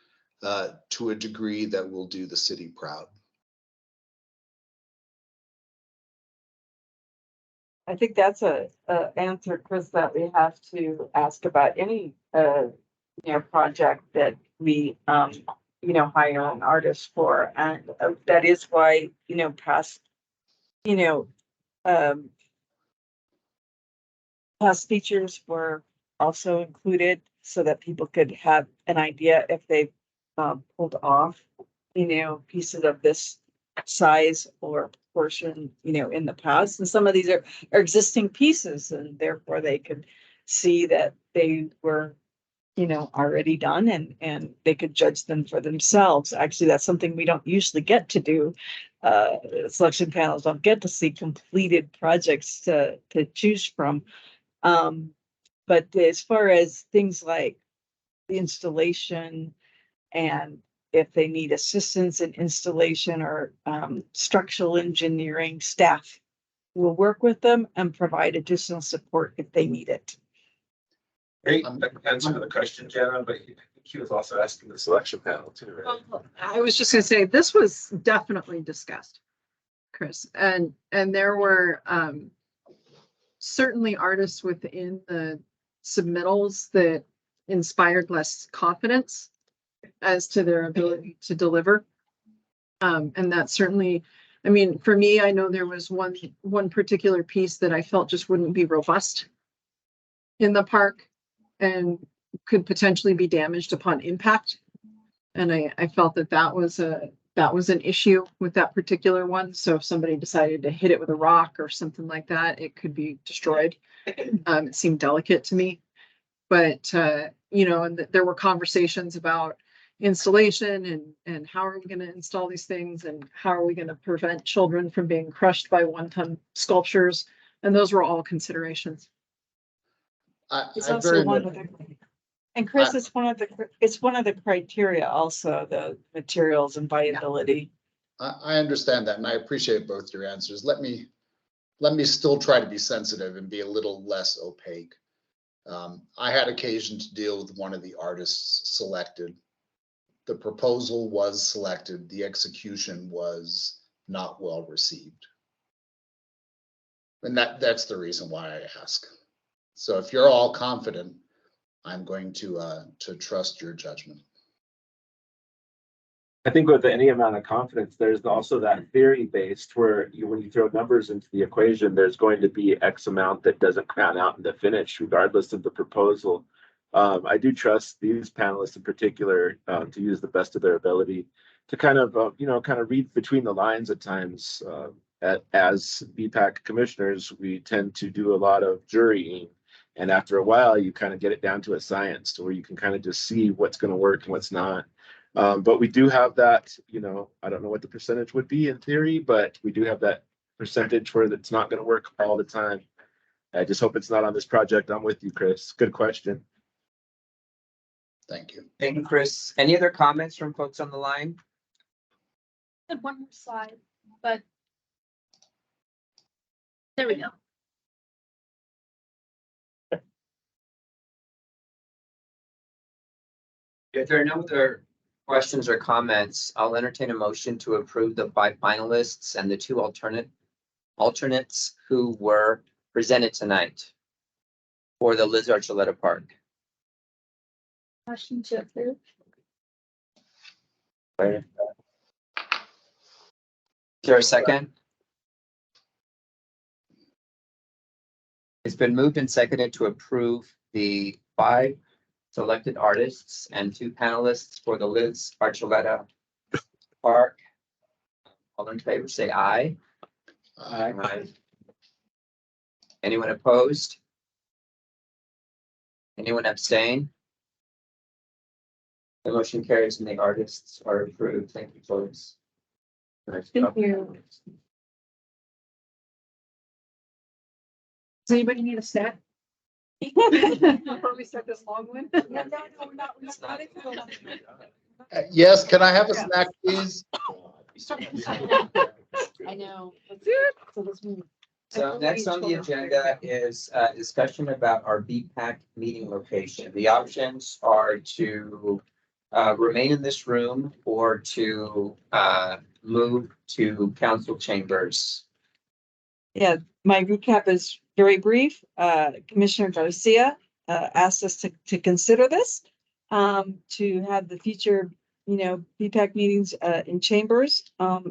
to a degree that will do the city proud? I think that's a answer, Chris, that we have to ask about any project that we hire an artist for, and that is why past past features were also included so that people could have an idea if they pulled off pieces of this size or portion in the past. And some of these are existing pieces, and therefore they could see that they were already done, and they could judge them for themselves. Actually, that's something we don't usually get to do. Selection panels don't get to see completed projects to choose from. But as far as things like the installation, and if they need assistance in installation or structural engineering, staff will work with them and provide additional support if they need it. Great answer to the question, Jenna, but he was also asking the selection panel too, right? I was just gonna say, this was definitely discussed, Chris, and there were certainly artists within the submittals that inspired less confidence as to their ability to deliver. And that certainly, I mean, for me, I know there was one particular piece that I felt just wouldn't be robust in the park and could potentially be damaged upon impact. And I felt that was an issue with that particular one. So if somebody decided to hit it with a rock or something like that, it could be destroyed. It seemed delicate to me, but and there were conversations about installation and how are we going to install these things, and how are we going to prevent children from being crushed by 1-ton sculptures. And those were all considerations. It's also one of the, and Chris, it's one of the criteria also, the materials and viability. I understand that, and I appreciate both your answers. Let me still try to be sensitive and be a little less opaque. I had occasion to deal with one of the artists selected. The proposal was selected. The execution was not well received. And that's the reason why I ask. So if you're all confident, I'm going to trust your judgment. I think with any amount of confidence, there's also that theory based where when you throw numbers into the equation, there's going to be X amount that doesn't pan out in the finish, regardless of the proposal I do trust these panelists in particular to use the best of their ability to kind of, kind of read between the lines at times. As BPAC commissioners, we tend to do a lot of jurying. And after a while, you kind of get it down to a science to where you can kind of just see what's going to work and what's not. But we do have that, I don't know what the percentage would be in theory, but we do have that percentage where it's not going to work all the time. I just hope it's not on this project. I'm with you, Chris. Good question. Thank you. Thank you, Chris. Any other comments from folks on the line? I had one more slide, but there we go. If there are no other questions or comments, I'll entertain a motion to approve the 5 finalists and the 2 alternates who were presented tonight for the Liz Archuleta Park. Motion to approve. Is there a second? It's been moved and seconded to approve the 5 selected artists and 2 panelists for the Liz Archuleta Park. All in favor, say aye. Aye. Anyone opposed? Anyone abstain? The motion carries and the artists are approved. Thank you, folks. Thank you. Does anybody need a snack? Before we start this long one? Yes, can I have a snack, please? I know. So next on the agenda is a discussion about our BPAC meeting location. The options are to remain in this room or to move to council chambers. Yeah, my recap is very brief. Commissioner Garcia asked us to consider this, to have the future, BPAC meetings in chambers,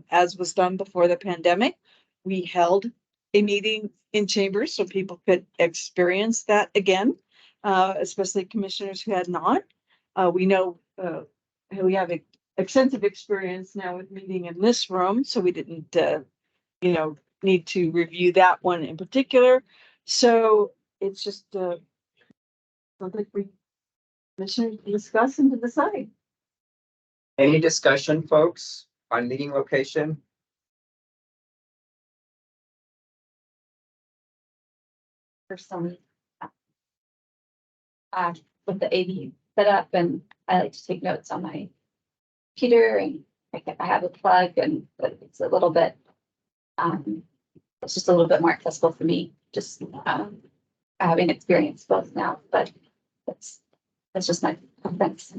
as was done before the pandemic. We held a meeting in chambers so people could experience that again, especially commissioners who had not. We know we have extensive experience now with meeting in this room, so we didn't, need to review that one in particular. So it's just something we commissioners discuss and to decide. Any discussion, folks, on meeting location? For some with the AV set up, and I like to take notes on my computer, and I have a plug, and but it's a little bit it's just a little bit more accessible for me, just having experienced both now, but that's just my preference.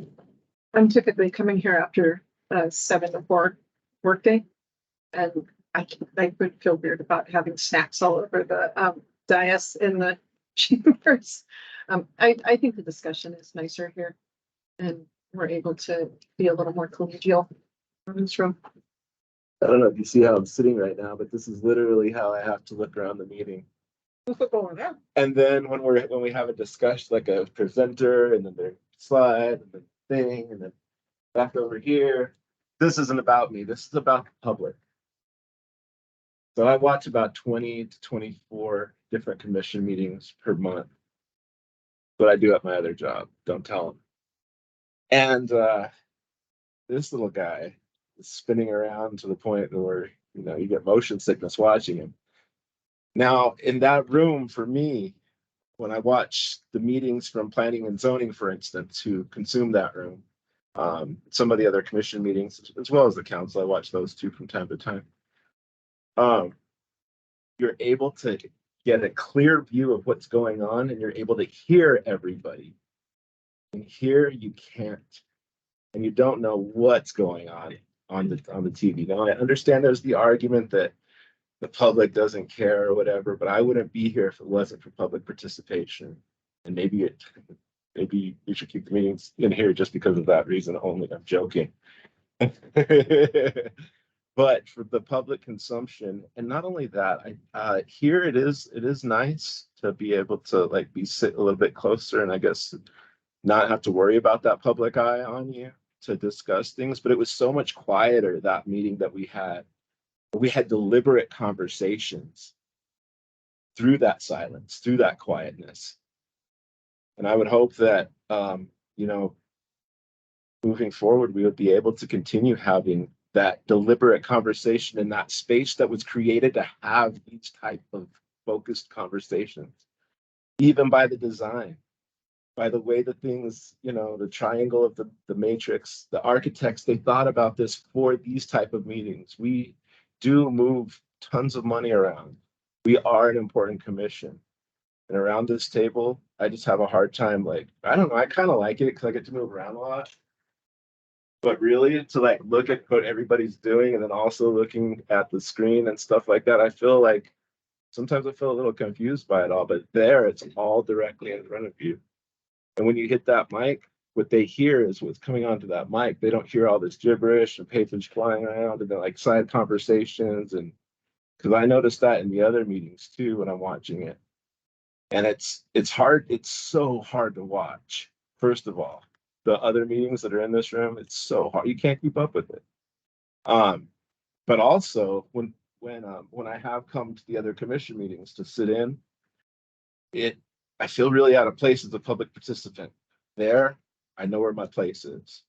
I'm typically coming here after 7 to 4 workday, and I would feel weird about having snacks all over the dais in the chambers. I think the discussion is nicer here, and we're able to be a little more collegial in this room. I don't know if you see how I'm sitting right now, but this is literally how I have to look around the meeting. And then when we have a discussion, like a presenter, and then their slide, and the thing, and then back over here. This isn't about me. This is about the public. So I watch about 20 to 24 different commission meetings per month. But I do at my other job. Don't tell them. And this little guy is spinning around to the point where you get motion sickness watching him. Now, in that room, for me, when I watch the meetings from planning and zoning, for instance, who consume that room, some of the other commission meetings, as well as the council, I watch those too from time to time. You're able to get a clear view of what's going on, and you're able to hear everybody. And here you can't, and you don't know what's going on the TV. Now, I understand there's the argument that the public doesn't care or whatever, but I wouldn't be here if it wasn't for public participation. And maybe you should keep the meetings in here just because of that reason only. I'm joking. But for the public consumption, and not only that, here it is nice to be able to sit a little bit closer, and I guess not have to worry about that public eye on you to discuss things. But it was so much quieter, that meeting that we had. We had deliberate conversations through that silence, through that quietness. And I would hope that, you know, moving forward, we would be able to continue having that deliberate conversation in that space that was created to have these type of focused conversations, even by the design, by the way that things, you know, the triangle of the matrix, the architects, they thought about this for these type of meetings. We do move tons of money around. We are an important commission. And around this table, I just have a hard time, like, I don't know, I kind of like it because I get to move around a lot. But really, to like look at what everybody's doing and then also looking at the screen and stuff like that, I feel like sometimes I feel a little confused by it all, but there it's all directly in front of you. And when you hit that mic, what they hear is what's coming onto that mic. They don't hear all this gibberish and papers flying around and then like side conversations. And because I noticed that in the other meetings too when I'm watching it. And it's hard, it's so hard to watch, first of all. The other meetings that are in this room, it's so hard. You can't keep up with it. But also when I have come to the other commission meetings to sit in, I feel really out of place as a public participant. There, I know where my place is.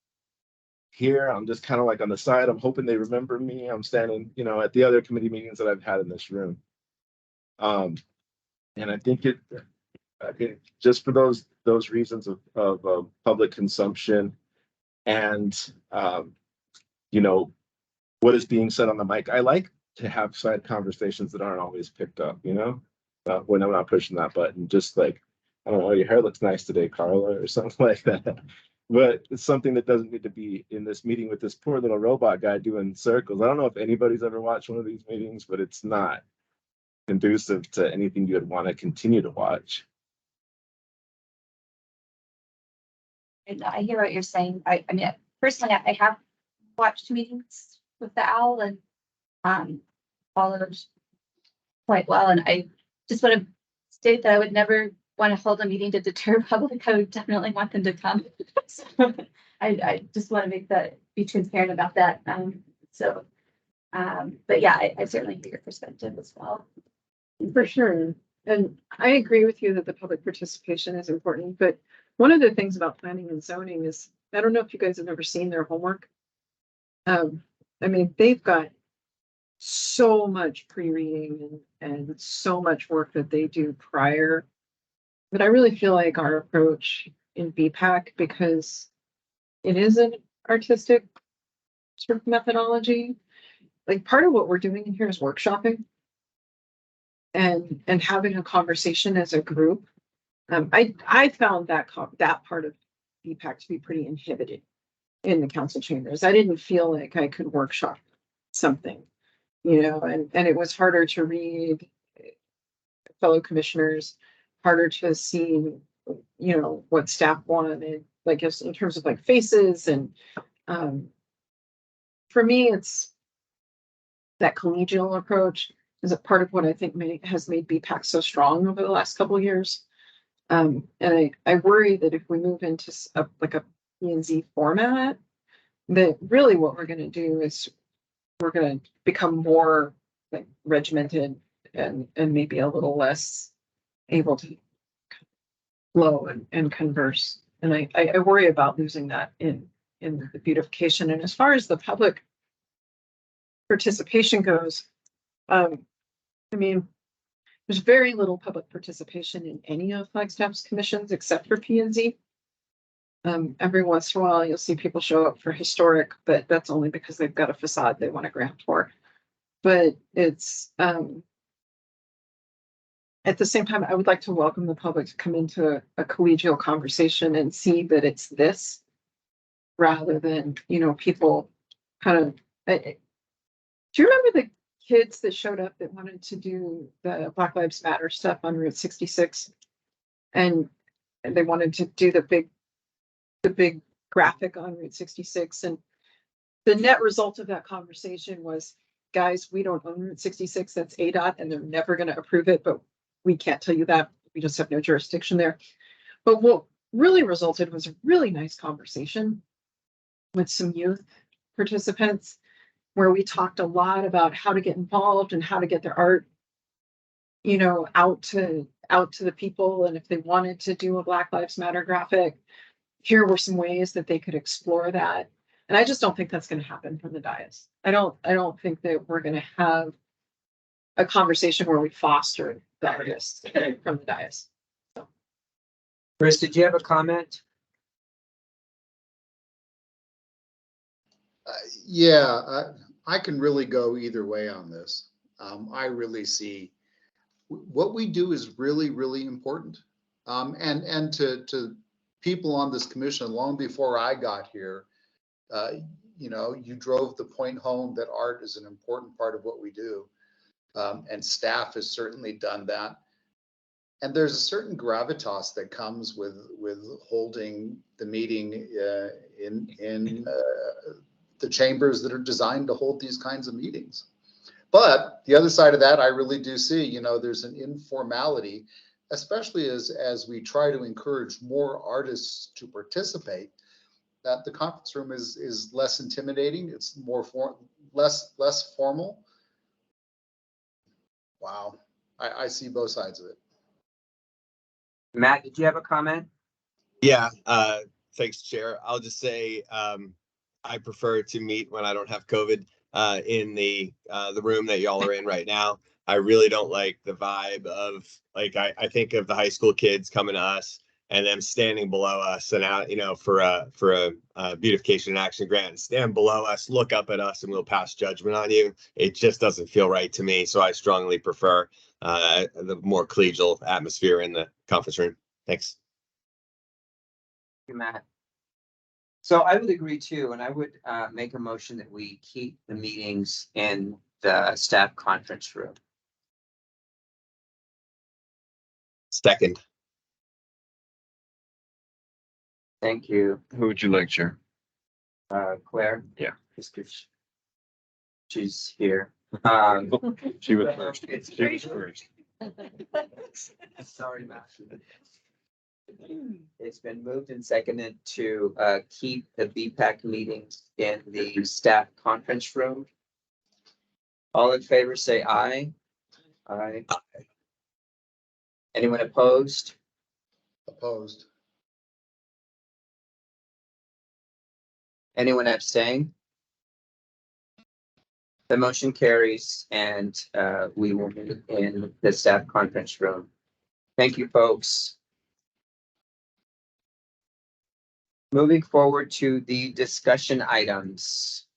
Here, I'm just kind of like on the side. I'm hoping they remember me. I'm standing, you know, at the other committee meetings that I've had in this room. And I think just for those reasons of public consumption and you know, what is being said on the mic, I like to have side conversations that aren't always picked up, you know, when I'm not pushing that button. Just like, I don't know, your hair looks nice today, Carla, or something like that. But it's something that doesn't need to be in this meeting with this poor little robot guy doing circles. I don't know if anybody's ever watched one of these meetings, but it's not conducive to anything you would want to continue to watch. And I hear what you're saying. I mean, personally, I have watched meetings with the owl and followed quite well. And I just want to state that I would never want to hold a meeting to deter public. I would definitely want them to come. So I just want to be transparent about that. But yeah, I certainly hear your perspective as well. For sure. And I agree with you that the public participation is important, but one of the things about planning and zoning is, I don't know if you guys have ever seen their homework. I mean, they've got so much pre-reading and so much work that they do prior. But I really feel like our approach in BPAC, because it is an artistic sort of methodology, like part of what we're doing in here is workshopping and having a conversation as a group. I found that part of BPAC to be pretty inhibited in the council chambers. I didn't feel like I could workshop something, you know, and it was harder to read fellow commissioners, harder to see, you know, what staff wanted, like in terms of like faces. And for me, it's that collegial approach is a part of what I think has made BPAC so strong over the last couple of years. And I worry that if we move into a P&Z format, that really what we're going to do is we're going to become more like regimented and maybe a little less able to flow and converse. And I worry about losing that in the beautification. And as far as the public participation goes, I mean, there's very little public participation in any of Flagstaff's commissions except for P&Z. Every once in a while, you'll see people show up for historic, but that's only because they've got a facade they want to grant for. But it's at the same time, I would like to welcome the public to come into a collegial conversation and see that it's this rather than, you know, people kind of. Do you remember the kids that showed up that wanted to do the Black Lives Matter stuff on Route 66? And they wanted to do the big graphic on Route 66. And the net result of that conversation was, guys, we don't own Route 66. That's ADOT, and they're never going to approve it, but we can't tell you that. We just have no jurisdiction there. But what really resulted was a really nice conversation with some youth participants where we talked a lot about how to get involved and how to get their art, you know, out to the people. And if they wanted to do a Black Lives Matter graphic, here were some ways that they could explore that. And I just don't think that's going to happen from the dais. I don't think that we're going to have a conversation where we foster the artists from the dais. Chris, did you have a comment? Yeah, I can really go either way on this. I really see what we do is really, really important. And to people on this commission, long before I got here, you know, you drove the point home that art is an important part of what we do. And staff has certainly done that. And there's a certain gravitas that comes with holding the meeting in the chambers that are designed to hold these kinds of meetings. But the other side of that, I really do see, you know, there's an informality, especially as we try to encourage more artists to participate, that the conference room is less intimidating. It's more less formal. Wow, I see both sides of it. Matt, did you have a comment? Yeah, thanks, Chair. I'll just say I prefer to meet when I don't have COVID in the room that y'all are in right now. I really don't like the vibe of, like, I think of the high school kids coming to us and them standing below us and out, you know, for a beautification action grant, stand below us, look up at us, and we'll pass judgment on you. It just doesn't feel right to me. So I strongly prefer the more collegial atmosphere in the conference room. Thanks. Thank you, Matt. So I would agree too, and I would make a motion that we keep the meetings in the staff conference room. Second. Thank you, Who would you like, Chair? Claire. Yeah. Just 'cause she's here. She was first. It's She was first. Sorry, Matt. It's been moved and seconded to keep the BPAC meetings in the staff conference room. All in favor, say aye. Aye. Anyone opposed? Opposed. Anyone abstain? The motion carries and we will meet in the staff conference room. Thank you, folks. Moving forward to the discussion items.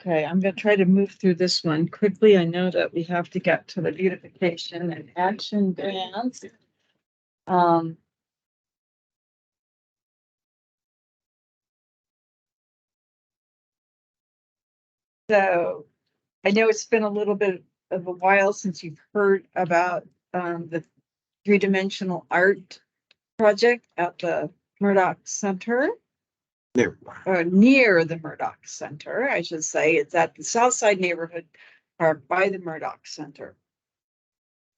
Okay, I'm gonna try to move through this one quickly. I know that we have to get to the beautification and action grants. So I know it's been a little bit of a while since you've heard about the three-dimensional art project at the Murdoch Center. Near the Murdoch Center, I should say. It's at the South Side neighborhood park by the Murdoch Center.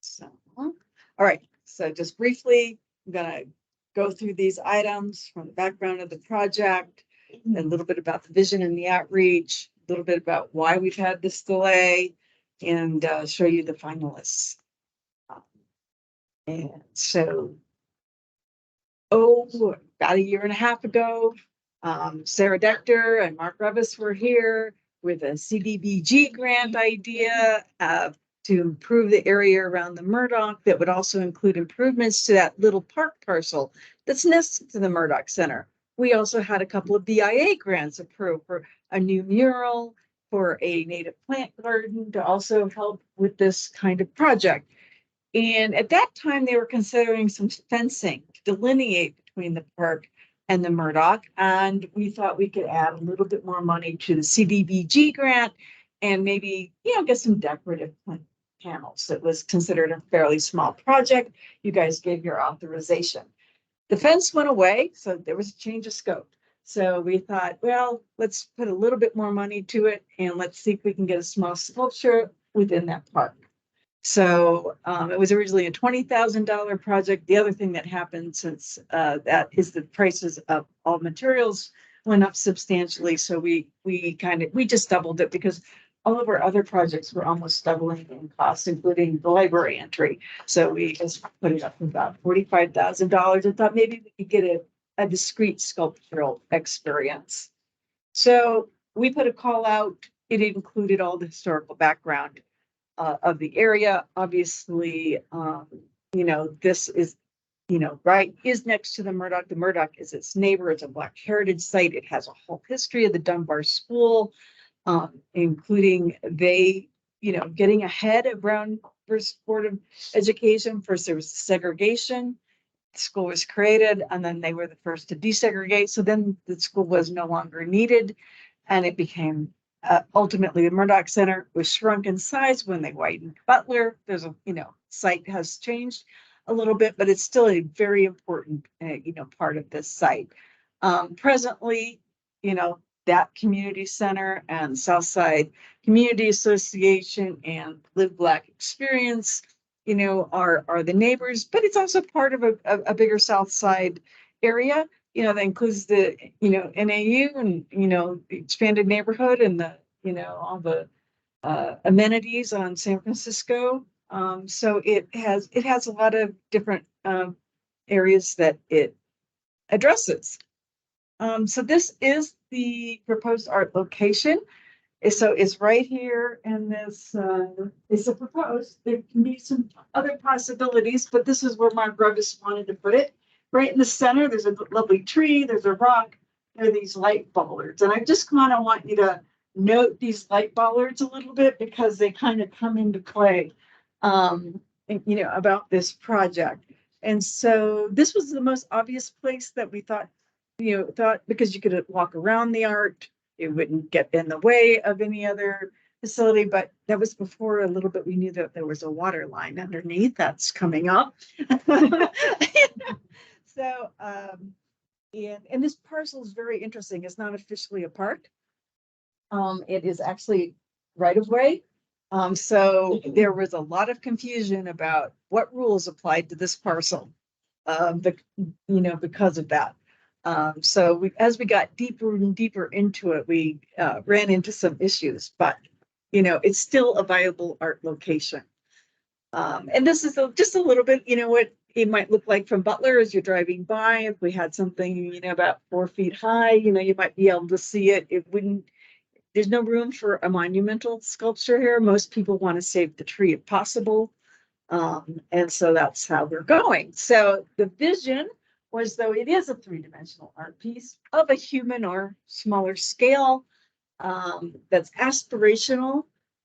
So, all right. So just briefly, I'm gonna go through these items from the background of the project, a little bit about the vision and the outreach, a little bit about why we've had this delay, and show you the finalists. And so, about a year and a half ago, Sarah Dector and Mark Revis were here with a CDBG grant idea to improve the area around the Murdoch that would also include improvements to that little park parcel that's next to the Murdoch Center. We also had a couple of BIA grants approved for a new mural, for a native plant garden to also help with this kind of project. And at that time, they were considering some fencing to delineate between the park and the Murdoch. And we thought we could add a little bit more money to the CDBG grant and maybe, you know, get some decorative panels. It was considered a fairly small project. You guys gave your authorization. The fence went away, so there was a change of scope. So we thought, well, let's put a little bit more money to it and let's see if we can get a small sculpture within that park. So it was originally a $20,000 project. The other thing that happened since that is the prices of all materials went up substantially. So we just doubled it because all of our other projects were almost doubling in cost, including the library entry. So we just put it up to about $45,000 and thought maybe we could get a discrete sculptural experience. So we put a call out. It included all the historical background of the area. Obviously, this is, right, is next to the Murdoch. The Murdoch is its neighbor. It's a Black heritage site. It has a whole history of the Dunbar School, including getting ahead of Brown versus Board of Education. First, there was segregation. The school was created, and then they were the first to desegregate. So then the school was no longer needed, and it became ultimately the Murdoch Center was shrunk in size when they widened Butler. There's site has changed a little bit, but it's still a very important, part of this site. Presently, that community center and Southside Community Association and Live Black Experience, are the neighbors, but it's also part of a bigger Southside area, that includes the, NAU and, the expanded neighborhood and the, all the amenities on San Francisco. So it has a lot of different areas that it addresses. So this is the proposed art location. So it's right here, and this is a proposed. There can be some other possibilities, but this is where Mark Revis wanted to put it. Right in the center, there's a lovely tree, there's a rock, there are these light bollards. And I just kind of want you to note these light bollards a little bit because they kind of come into play, about this project. And so this was the most obvious place that we thought because you could walk around the art, it wouldn't get in the way of any other facility, but that was before a little bit we knew that there was a water line underneath that's coming up. So and this parcel is very interesting. It's not officially a park. It is actually right of way. So there was a lot of confusion about what rules applied to this parcel, because of that. So as we got deeper and deeper into it, we ran into some issues, but it's still a viable art location. And this is just a little bit, what it might look like from Butler as you're driving by. If we had something, about 4 feet high, you might be able to see it. It wouldn't. There's no room for a monumental sculpture here. Most people want to save the tree if possible. And so that's how we're going. So the vision was, though it is a 3-dimensional art piece of a human or smaller scale, that's aspirational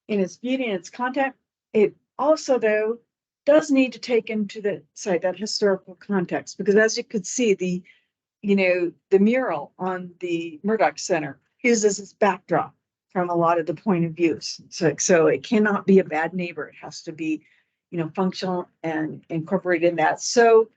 in its beauty and its content. It also, though, does need to take into the site that historical context, because as you could see, the mural on the Murdoch Center uses its backdrop from a lot of the point of views. So it cannot be a bad neighbor. It has to be, functional and incorporated in that. So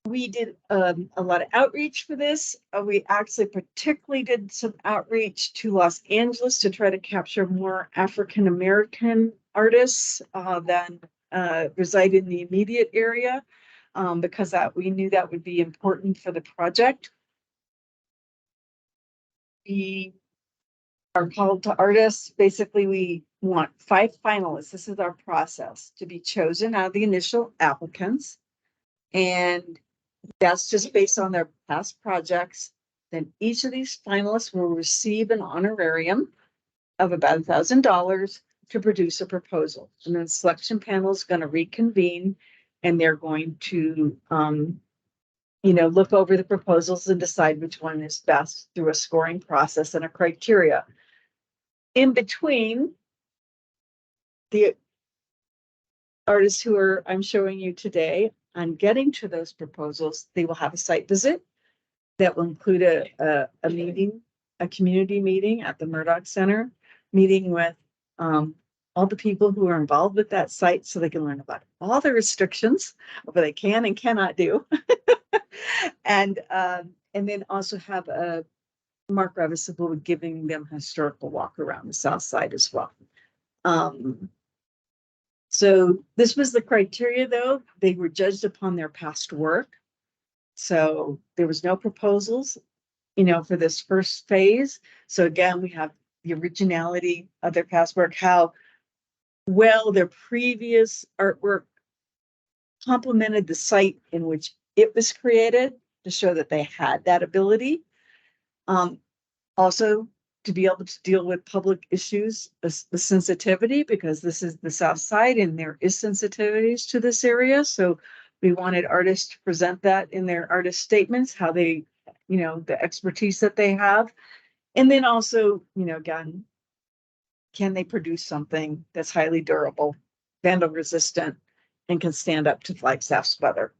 we did a lot of outreach for this. We actually particularly did some outreach to Los Angeles to try to capture more African-American artists than reside in the immediate area, because we knew that would be important for the project. We are called to artists. Basically, we want 5 finalists. This is our process to be chosen out of the initial applicants. And that's just based on their past projects. Then each of these finalists will receive an honorarium of about $1,000 to produce a proposal. And then the selection panel is going to reconvene, and they're going to, look over the proposals and decide which one is best through a scoring process and a criteria. In between, the artists who I'm showing you today, on getting to those proposals, they will have a site visit that will include a meeting, a community meeting at the Murdoch Center, meeting with all the people who are involved with that site, so they can learn about all the restrictions, what they can and cannot do, and then also have a Mark Revis will be giving them a historical walk around the South Side as well. So this was the criteria, though. They were judged upon their past work. So there was no proposals, for this first phase. So again, we have the originality of their past work, how well their previous artwork complemented the site in which it was created to show that they had that ability. Also, to be able to deal with public issues, the sensitivity, because this is the South Side and there is sensitivities to this area. So we wanted artists to present that in their artist statements, how they, the expertise that they have. And then also, again, can they produce something that's highly durable, vandal resistant, and can stand up to Flagstaff's weather?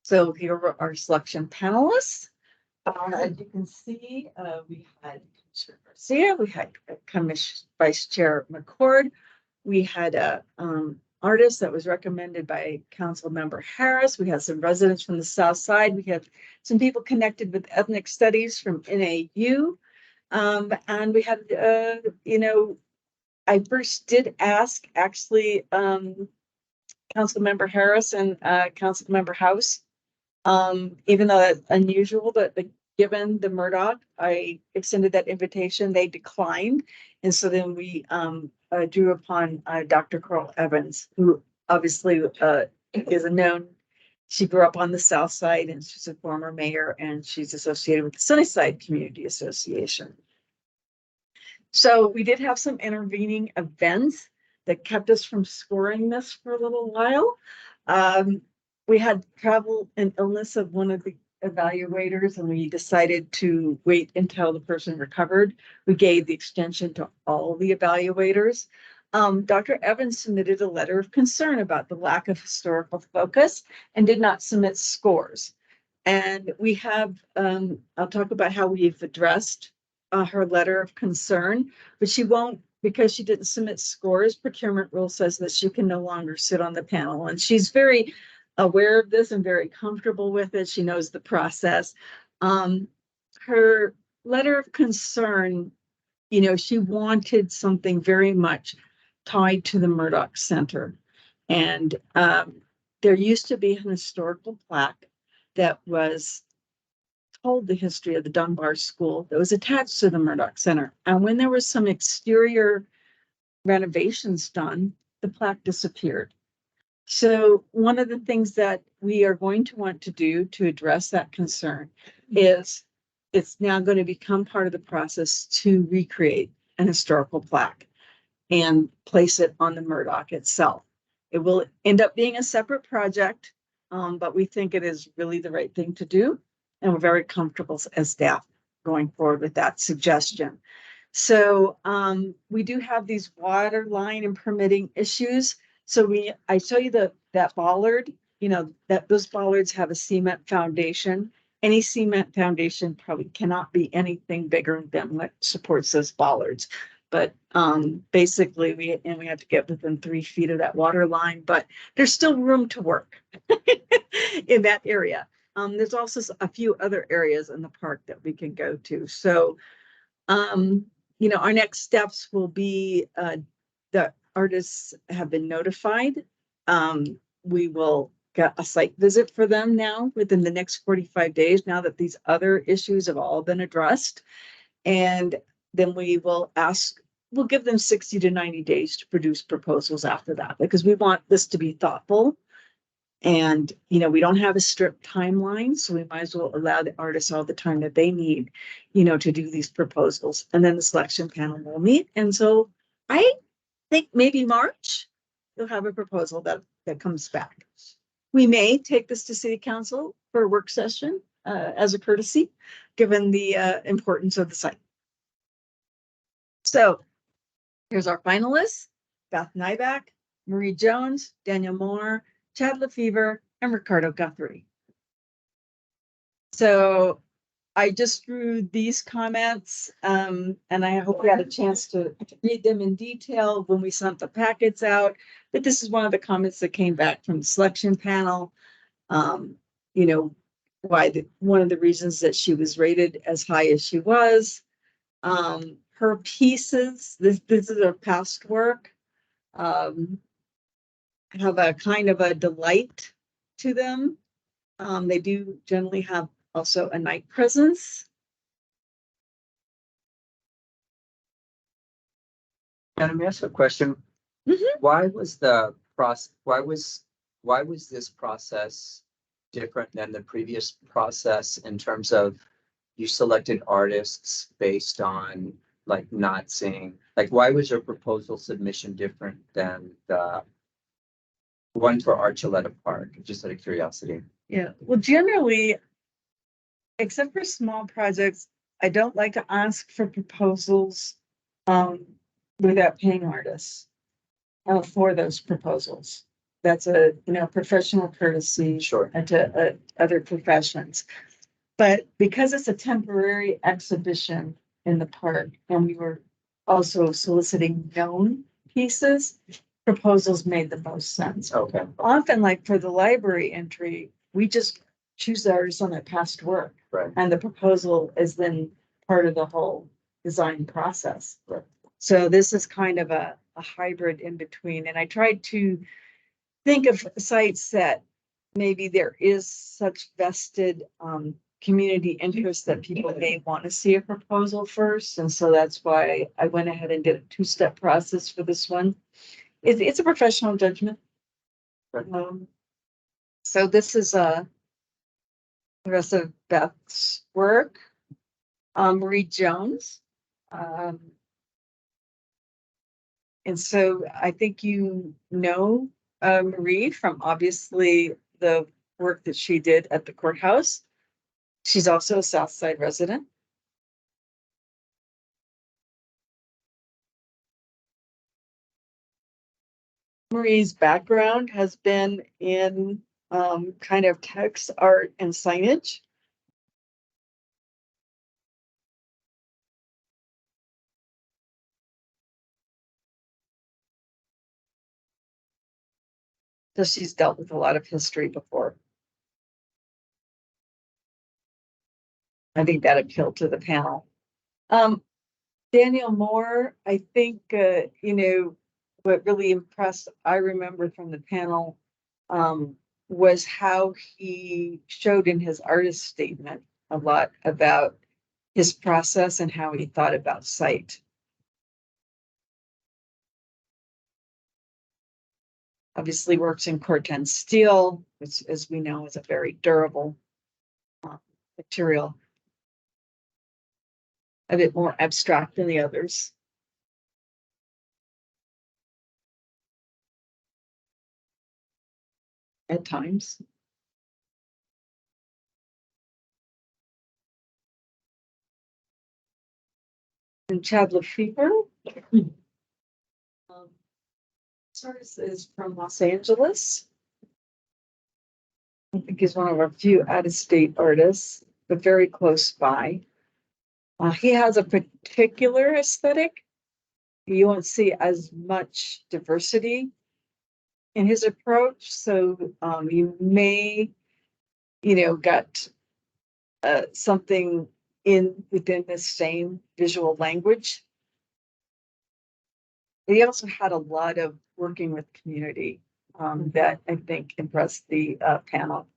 So here are our selection panelists. As you can see, we had Commissioner Garcia, we had Commissioner Vice Chair McCord, we had a artist that was recommended by Council Member Harris. We had some residents from the South Side. We had some people connected with ethnic studies from NAU. And we had, I first did ask actually Council Member Harris and Council Member House, even though that's unusual, but given the Murdoch, I extended that invitation. They declined. And so then we drew upon Dr. Carl Evans, who obviously is a known, she grew up on the South Side and she's a former mayor and she's associated with the Sunnyside Community Association. So we did have some intervening events that kept us from scoring this for a little while. We had travel and illness of one of the evaluators and we decided to wait until the person recovered. We gave the extension to all the evaluators. Dr. Evans submitted a letter of concern about the lack of historical focus and did not submit scores. And we have, I'll talk about how we've addressed her letter of concern, but she won't, because she didn't submit scores. Procurement rule says that she can no longer sit on the panel. And she's very aware of this and very comfortable with it. She knows the process. Her letter of concern, she wanted something very much tied to the Murdoch Center. And there used to be an historical plaque that was told the history of the Dunbar School that was attached to the Murdoch Center. And when there was some exterior renovations done, the plaque disappeared. So one of the things that we are going to want to do to address that concern is it's now going to become part of the process to recreate an historical plaque and place it on the Murdoch itself. It will end up being a separate project, but we think it is really the right thing to do. And we're very comfortable as staff going forward with that suggestion. So we do have these water line and permitting issues. So I show you that bollard, that those bollards have a cement foundation. Any cement foundation probably cannot be anything bigger than what supports those bollards. But basically we have to get within 3 feet of that water line, but there's still room to work in that area. There's also a few other areas in the park that we can go to. So, our next steps will be the artists have been notified. We will get a site visit for them now within the next 45 days, now that these other issues have all been addressed. And then we'll give them 60 to 90 days to produce proposals after that, because we want this to be thoughtful. And, we don't have a strict timeline, so we might as well allow the artists all the time that they need, to do these proposals. And then the selection panel will meet. And so I think maybe March, you'll have a proposal that comes back. We may take this to City Council for a work session as a courtesy, given the importance of the site. So here's our finalists: Beth Nyback, Marie Jones, Daniel Moore, Chad Lefevre, and Ricardo Guthrie. So I just drew these comments, and I hope we had a chance to read them in detail when we sent the packets out. But this is one of the comments that came back from the selection panel. One of the reasons that she was rated as high as she was. Her pieces, this is her past work. have a kind of a delight to them. They do generally have also a night presence. And let me ask a question. Mhm. Why was why was this process different than the previous process in terms of you selected artists based on like not seeing, like why was your proposal submission different than the one for Archuleta Park? Just out of curiosity. Yeah, well, generally, except for small projects, I don't like to ask for proposals without paying artists for those proposals. That's a, professional courtesy. Sure. To other professions. But because it's a temporary exhibition in the park, and we were also soliciting known pieces, proposals made the most sense. Okay. Often, like for the library entry, we just choose the artists on their past work. Right. And the proposal is then part of the whole design process. Right. So this is kind of a hybrid in between. And I tried to think of sites that maybe there is such vested community interest that people may want to see a proposal first. And so that's why I went ahead and did a two-step process for this one. It's a professional judgment. So this is the rest of Beth's work. Marie Jones. And so I think Marie from obviously the work that she did at the courthouse. She's also a South Side resident. Marie's background has been in kind of text, art, and signage. So she's dealt with a lot of history before. I think that appealed to the panel. Daniel Moore, I think, what really impressed, I remember from the panel, was how he showed in his artist statement a lot about his process and how he thought about site. Obviously works in corten steel, which, as we know, is a very durable material. A bit more abstract than the others. At times. And Chad Lefevre. Source is from Los Angeles. I think he's one of our few out-of-state artists, but very close by. He has a particular aesthetic. You won't see as much diversity in his approach. So you may, get something within the same visual language. He also had a lot of working with community that I think impressed the panel.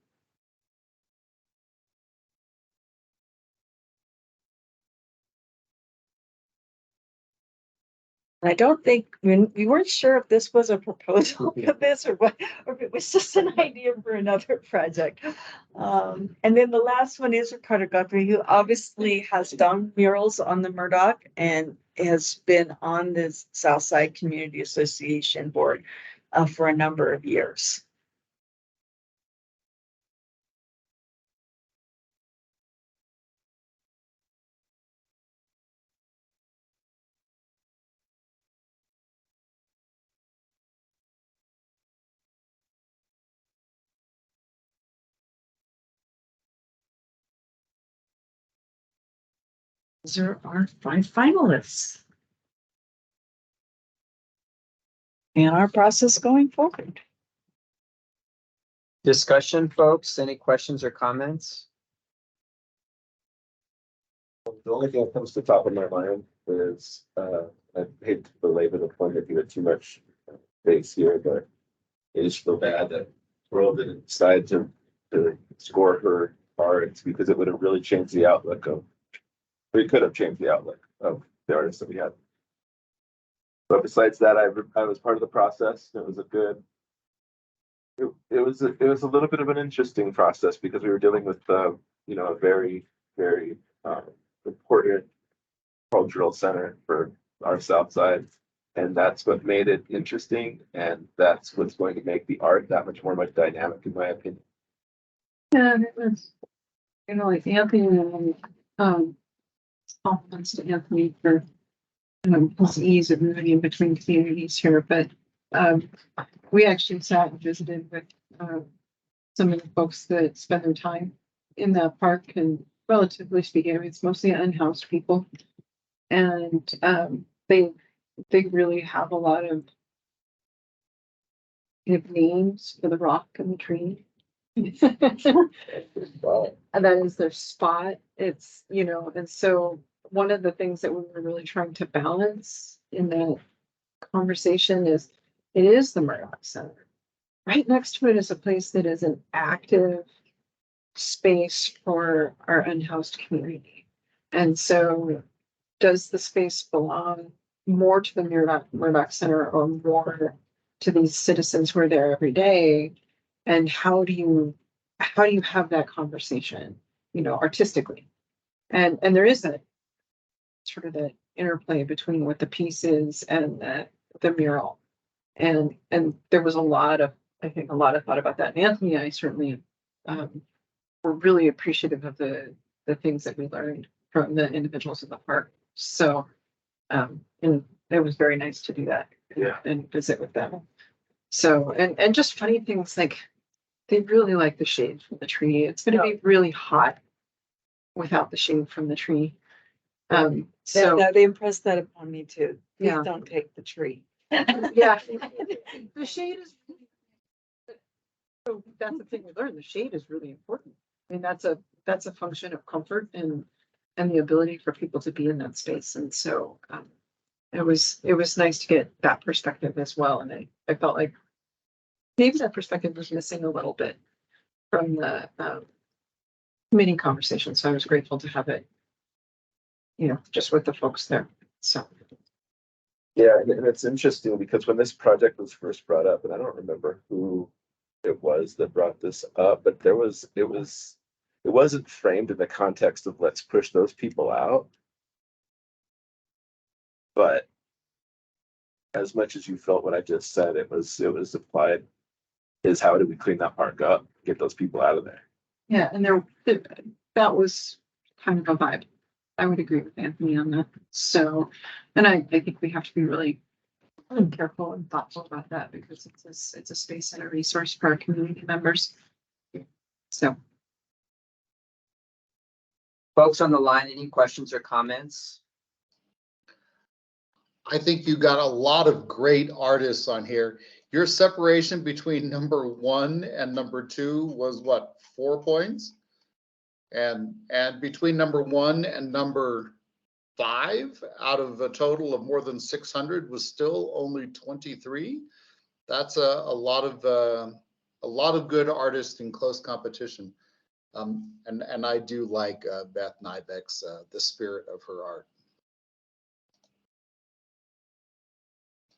I don't think we weren't sure if this was a proposal for this or what, or if it was just an idea for another project. And then the last one is Ricardo Guthrie, who obviously has done murals on the Murdoch and has been on the Southside Community Association board for a number of years. These are our 5 finalists. And our process going forward. Discussion, folks, any questions or comments? The only thing that comes to the top of my mind is, I hate to belabor the point if you had too much face here, but I just feel bad that Pearl didn't decide to score her cards because it would have really changed the outlook of, we could have changed the outlook of the artists that we had. But besides that, I was part of the process. It was a good, it was a little bit of an interesting process because we were dealing with, you know, a very, very important cultural center for our South Side. And that's what made it interesting. And that's what's going to make the art that much more dynamic, in my opinion. Yeah, it was, you know, like Anthony, compliments to Anthony for his ease of moving in between communities here, but we actually sat and visited with some of the folks that spend their time in that park, and relatively speaking, I mean, it's mostly unhoused people. And they really have a lot of names for the rock and the tree. And that is their spot. It's, you know, and so one of the things that we were really trying to balance in that conversation is it is the Murdoch Center. Right next to it is a place that is an active space for our unhoused community. And so does the space belong more to the Murdoch Center or more to these citizens who are there every day? And how do you have that conversation, you know, artistically? And there is that sort of that interplay between what the piece is and the mural. And there was I think a lot of thought about that. And Anthony and I certainly were really appreciative of the things that we learned from the individuals in the park. So and it was very nice to do that. Yeah. And visit with them. So and just funny things like they really like the shade from the tree. It's going to be really hot without the shade from the tree. So They impressed that upon me too. Please Yeah. don't take the tree. yeah, the shade is. So that's the thing we learned. The shade is really important. I mean, that's a function of comfort and the ability for people to be in that space. And so it was nice to get that perspective as well. And I felt like maybe that perspective was missing a little bit from the committee conversation. So I was grateful to have it, you know, just with the folks there. So. Yeah, and it's interesting because when this project was first brought up, and I don't remember who it was that brought this up, but it wasn't framed in the context of let's push those people out. But as much as you felt what I just said, it was applied is how do we clean that park up, get those people out of there. Yeah, and that was kind of a vibe. I would agree with Anthony on that. So, and I think we have to be really careful and thoughtful about that because it's a space and a resource for our community members. So, Folks on the line, any questions or comments? I think you got a lot of great artists on here. Your separation between number 1 and number 2 was what, 4 points? And between number 1 and number 5 out of a total of more than 600 was still only 23. That's a lot of good artists in close competition. And I do like Beth Nybeck's the spirit of her art.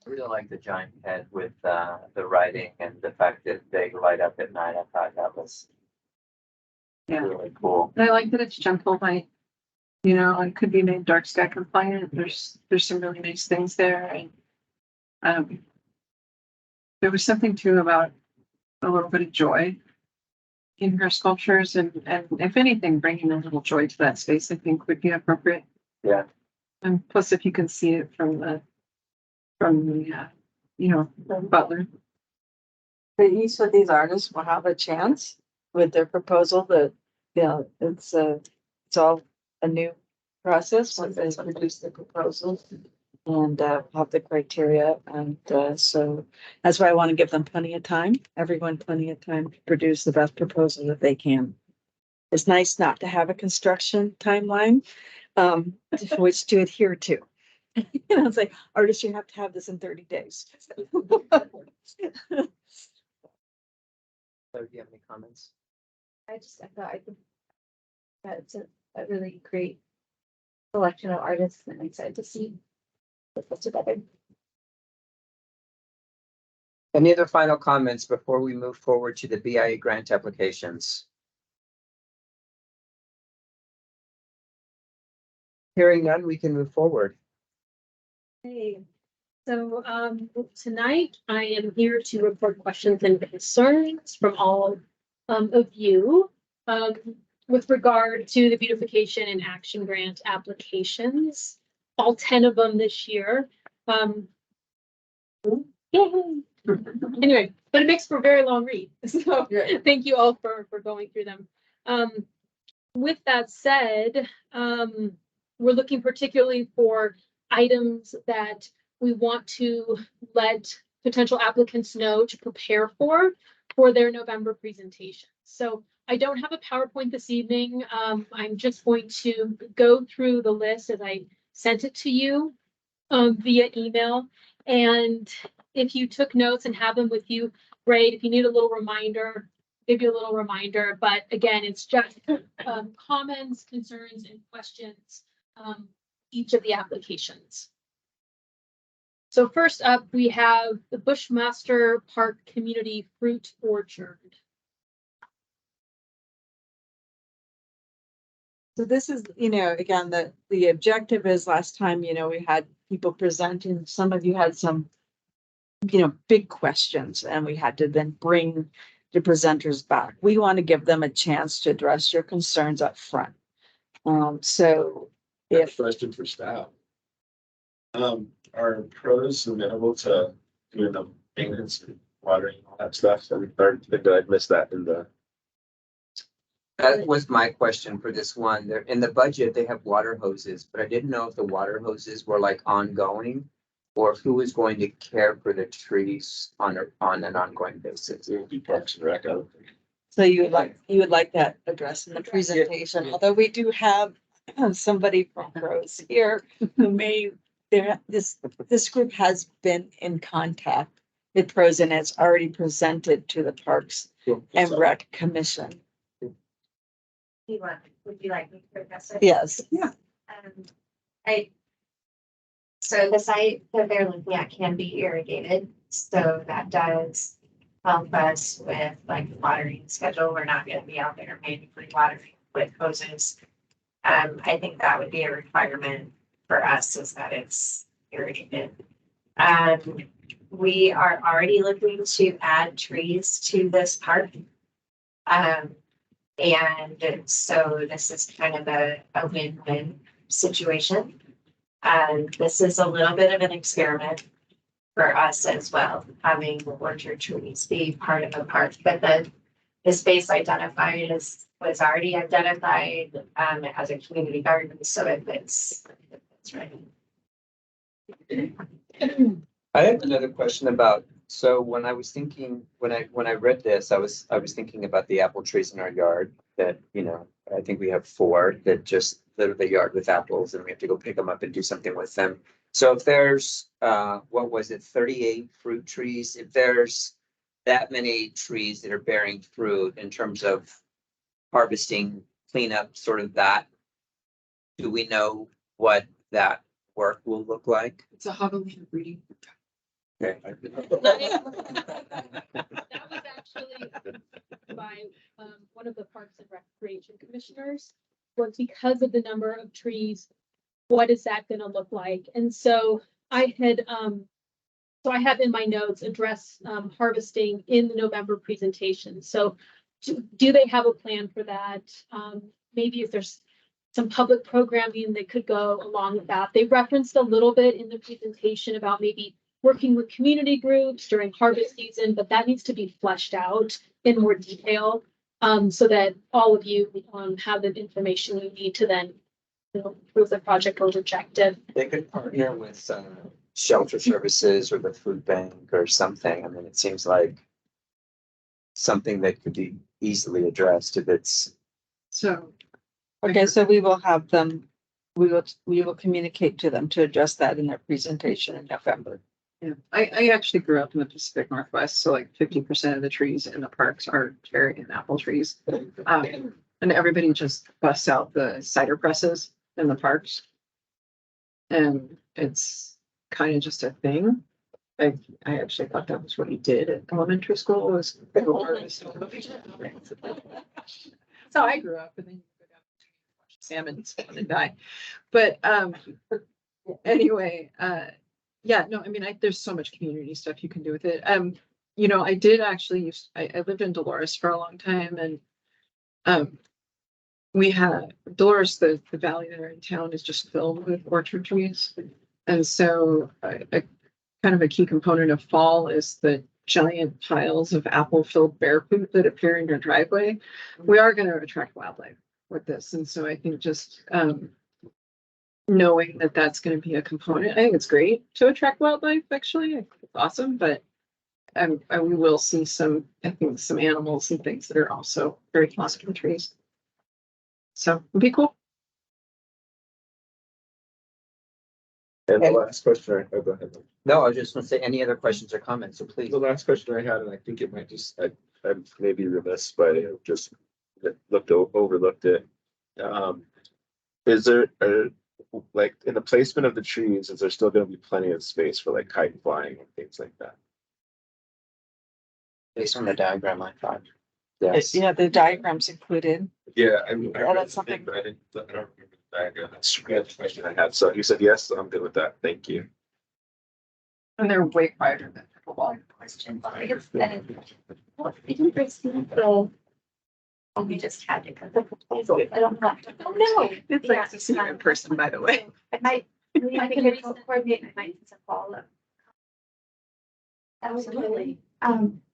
I really like the giant head with the writing and the fact that they light up at night. I thought that was really cool. and I like that it's gentle light. You know, it could be made dark sky compliant. There's some really nice things there, and there was something too about a little bit of joy in her sculptures, and if anything, bringing a little joy to that space, I think would be appropriate. Yeah. And plus, if you can see it from the you know, Butler. But each of these artists will have a chance with their proposal that, yeah, it's all a new process once they produce the proposals and have the criteria. And so that's why I want to give them plenty of time, everyone plenty of time to produce the best proposal that they can. It's nice not to have a construction timeline, which to adhere to. And I was like, artists, you have to have this in 30 days. So do you have any comments? I think that's a really great selection of artists, and I'm excited to see put this together. Any other final comments before we move forward to the BIA grant applications? Hearing none, we can move forward. Hey, so tonight I am here to report questions and concerns from all of you with regard to the beautification and action grant applications, all 10 of them this year. Yay. Anyway, but it makes for a very long read. So thank you all for going through them. With that said, we're looking particularly for items that we want to let potential applicants know to prepare for their November presentation. So I don't have a PowerPoint this evening. I'm just going to go through the list as I sent it to you via email. And if you took notes and have them with you, great. If you need a little reminder, give you a little reminder. But again, it's just comments, concerns, and questions each of the applications. So first up, we have the Bushmaster Park Community Fruit Orchard. So this is, again, the objective is last time, we had people presenting, some of you had some, big questions, and we had to then bring the presenters back. We want to give them a chance to address your concerns up front. So if Question for staff. Are pros amenable to doing the maintenance and watering and all that stuff? Or did I miss that in the? That was my question for this one. They're in the budget, they have water hoses, but I didn't know if the water hoses were like ongoing or who was going to care for the trees on an ongoing basis. It would be Parks and Rec, I would think. So you would like that addressed in the presentation, although we do have somebody from Rose here who may, this group has been in contact with pros and it's already presented to the Parks and Rec Commission. Would you like me to address it? Yes. Yeah. So the site that they're looking at can be irrigated, so that does help us with like the watering schedule. We're not gonna be out there manually watering with hoses. I think that would be a requirement for us, is that it's irrigated. We are already looking to add trees to this park. And so this is kind of a win-win situation. This is a little bit of an experiment for us as well, having the orchard trees be part of the park. But the space identified was already identified as a community garden, so it's right. I have another question about, so when I was thinking, when I read this, I was thinking about the apple trees in our yard that, I think we have 4 that just litter the yard with apples and we have to go pick them up and do something with them. So if there's, 38 fruit trees, if there's that many trees that are bearing fruit in terms of harvesting, cleanup, sort of that, do we know what that work will look like? It's a javelina breeding. Okay. That was actually by one of the Parks and Recreation Commissioners, was because of the number of trees, what is that gonna look like? And so I had, so I have in my notes address harvesting in the November presentation. So do they have a plan for that? Maybe if there's some public programming that could go along with that. They referenced a little bit in the presentation about maybe working with community groups during harvest season, but that needs to be fleshed out in more detail so that all of you have the information you need to then prove the project or reject it. They could partner with shelter services or the food bank or something. I mean, it seems like something that could be easily addressed if it's. So. Okay, so we will have them we will communicate to them to address that in their presentation in November. Yeah, I actually grew up in the Pacific Northwest, so like 50% of the trees in the parks are cherry and apple trees. And everybody just busts out the cider presses in the parks. And it's kind of just a thing. I actually thought that was what he did at elementary school was. So I grew up and then you go down to watch salmon spawn and die. But anyway, yeah, no, I mean, there's so much community stuff you can do with it. You know, I did actually I lived in Dolores for a long time and we had Dolores, the valley there in town is just filled with orchard trees. And so a kind of a key component of fall is the giant piles of apple-filled bear poop that appear in your driveway. We are going to attract wildlife with this. And so I think just knowing that that's going to be a component, I think it's great to attract wildlife, actually. I think it's awesome, but we will see some, I think, some animals and things that are also very close to the trees. So it'd be cool. And the last question, oh, go ahead. No, I was just gonna say, any other questions or comments, so please. The last question I had, and I think it might just, I may be remiss, but I just overlooked it. Is there, like, in the placement of the trees, is there still gonna be plenty of space for like kite flying and things like that? Based on the diagram I thought. Yes. Yeah, the diagram's included. Yeah, I mean, Yeah, that's something. but I don't remember the diagram. That's the question I had. So you said yes, so I'm good with that. Thank you. And they're way quieter than pickleball. Question, I guess, well, we didn't receive the, and we just had to cut the proposal. I don't know. Oh, no. It's Yeah. like to see you in person, by the way. I might, I think it's coordinate, I might just follow up. Absolutely.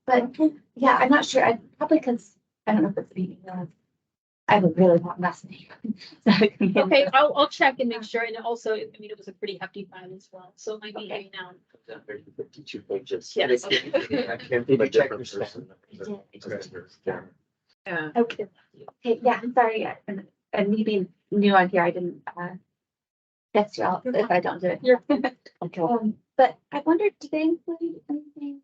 But yeah, I'm not sure. I probably because I don't know if it's meeting. I would really want messaging. Okay, I'll check and make sure. And also, I mean, it was a pretty hefty file as well, so it might be hanging out. 52 pages. Yes. I can't Did you check your spam? Yeah. Okay. Okay, yeah, I'm sorry. And me being new on here, I didn't guess you out if I don't do it. Okay. But I wondered, do they include anything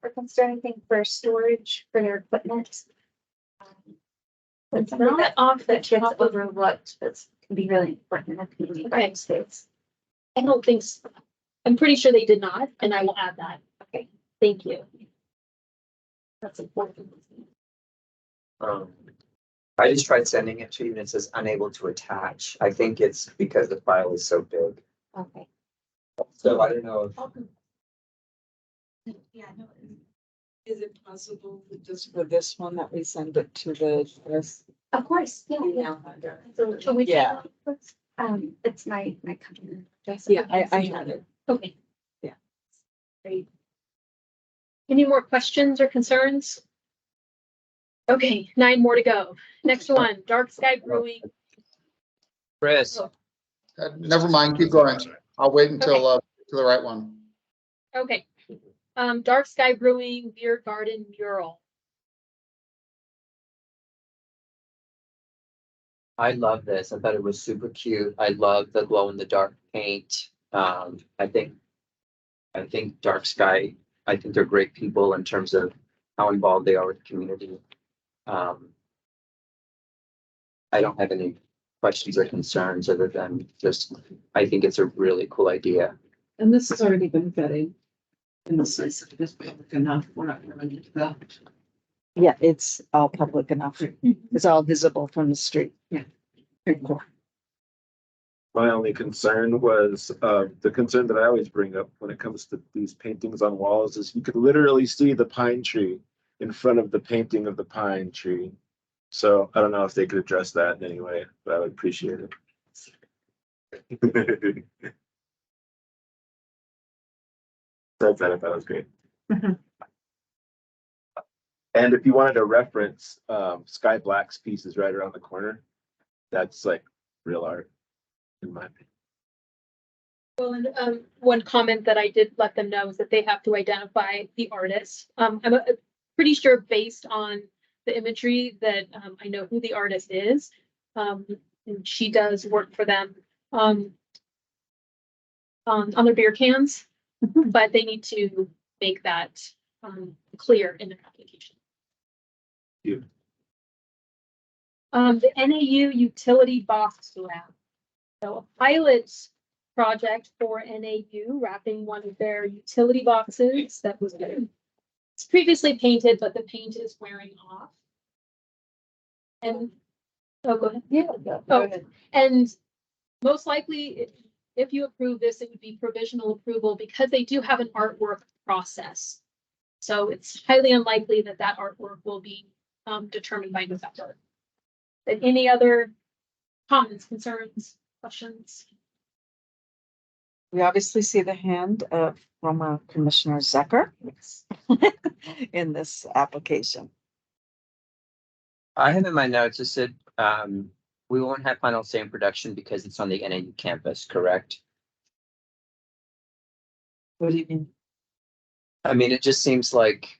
or consider anything for storage for their equipment? It's something that gets overlooked, that's can be really important in the community Okay. space. I don't think so. I'm pretty sure they did not, and I will add that. Okay. Thank you. That's important. I just tried sending it to you and it says unable to attach. I think it's because the file is so big. Okay. So I don't know if Yeah, no. Is it possible that just for this one that we send it to this Of course, yeah, yeah. email address? So we Yeah. it's my company address. Yeah, I had it. Okay. Yeah. Great. Any more questions or concerns? Okay, 9 more to go. Next one, Dark Sky Brewing. Chris. Never mind, keep going. I'll wait until to the right one. Okay. Dark Sky Brewing Beer Garden Mural. I love this. I thought it was super cute. I love the glow in the dark paint. I think Dark Sky, I think they're great people in terms of how involved they are with the community. I don't have any questions or concerns other than just, I think it's a really cool idea. And this has already been vetted. And this is public enough. We're not gonna run into that. Yeah, it's all public enough. It's all visible from the street. Yeah. Very cool. My only concern was, the concern that I always bring up when it comes to these paintings on walls is you could literally see the pine tree in front of the painting of the pine tree. So I don't know if they could address that in any way, but I would appreciate it. That's that, I thought it was great. Mhm. And if you wanted to reference, Sky Black's piece is right around the corner. That's like real art, in my opinion. Well, and one comment that I did let them know is that they have to identify the artist. I'm pretty sure based on the imagery that I know who the artist is. And she does work for them um, on their beer cans, but they need to make that, clear in their application. You. The NAU utility box wrap. So a pilot project for NAU wrapping one of their utility boxes that was it's previously painted, but the paint is wearing off. And, oh, go ahead. Yeah. Go Oh, ahead. and most likely, if you approve this, it would be provisional approval because they do have an artwork process. So it's highly unlikely that that artwork will be determined by November. And any other comments, concerns, questions? We obviously see the hand of former Commissioner Zecker in this application. I have in my notes, it said, we won't have final say in production because it's on the NAU campus, correct? What do you mean? I mean, it just seems like,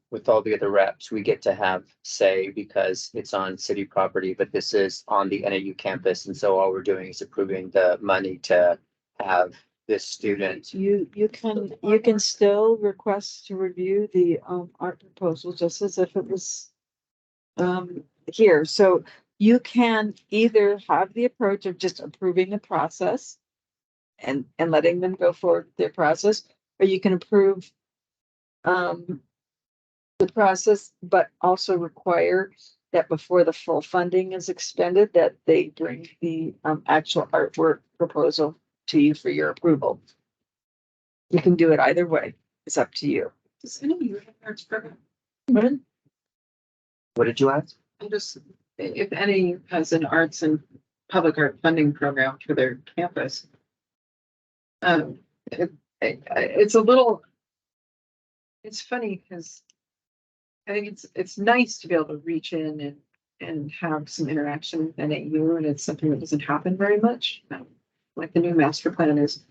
with all the other reps, we get to have say because it's on city property, but this is on the NAU campus. And so all we're doing is approving the money to have this student. You can still request to review the art proposal just as if it was here. So you can either have the approach of just approving the process and letting them go forward with their process, or you can approve the process, but also require that before the full funding is expended, that they bring the actual artwork proposal to you for your approval. You can do it either way. It's up to you. Does any of you have an arts program? What did you ask? I'm just, if any has an arts and public art funding program for their campus. It's a little, it's funny because I think it's nice to be able to reach in and have some interaction with NAU, and it's something that doesn't happen very much. Like the new master plan is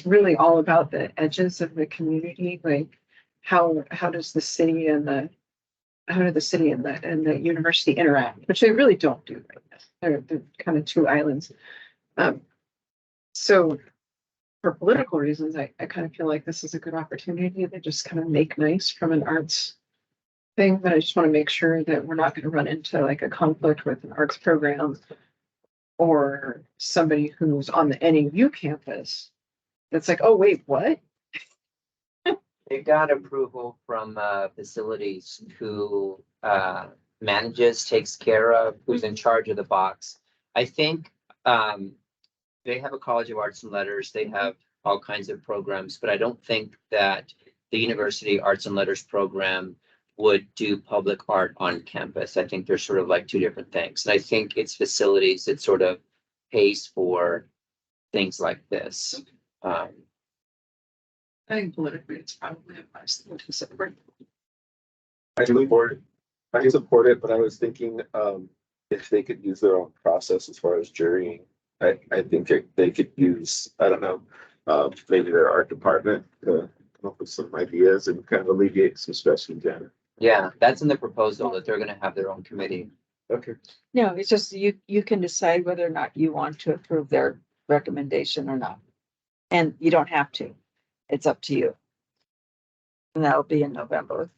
really all about the edges of the community, like how does the city and the university interact, which they really don't do right now. They're kind of two islands. So for political reasons, I kind of feel like this is a good opportunity to just kind of make nice from an arts thing, but I just want to make sure that we're not going to run into like a conflict with an arts program or somebody who's on the NAU campus. That's like, oh, wait, what? They got approval from facilities who manages, takes care of, who's in charge of the box. I think they have a College of Arts and Letters. They have all kinds of programs, but I don't think that the University Arts and Letters program would do public art on campus. I think they're sort of like two different things. And I think it's facilities that sort of pays for things like this. I think politically, it's probably a nice thing to separate. I support it, but I was thinking, if they could use their own process as far as jurying, I think they could use, I don't know, maybe their art department to come up with some ideas and kind of alleviate some stress from Janet. Yeah, that's in the proposal that they're gonna have their own committee. Okay. No, it's just you can decide whether or not you want to approve their recommendation or not. And you don't have to. It's up to you. And that'll be in November.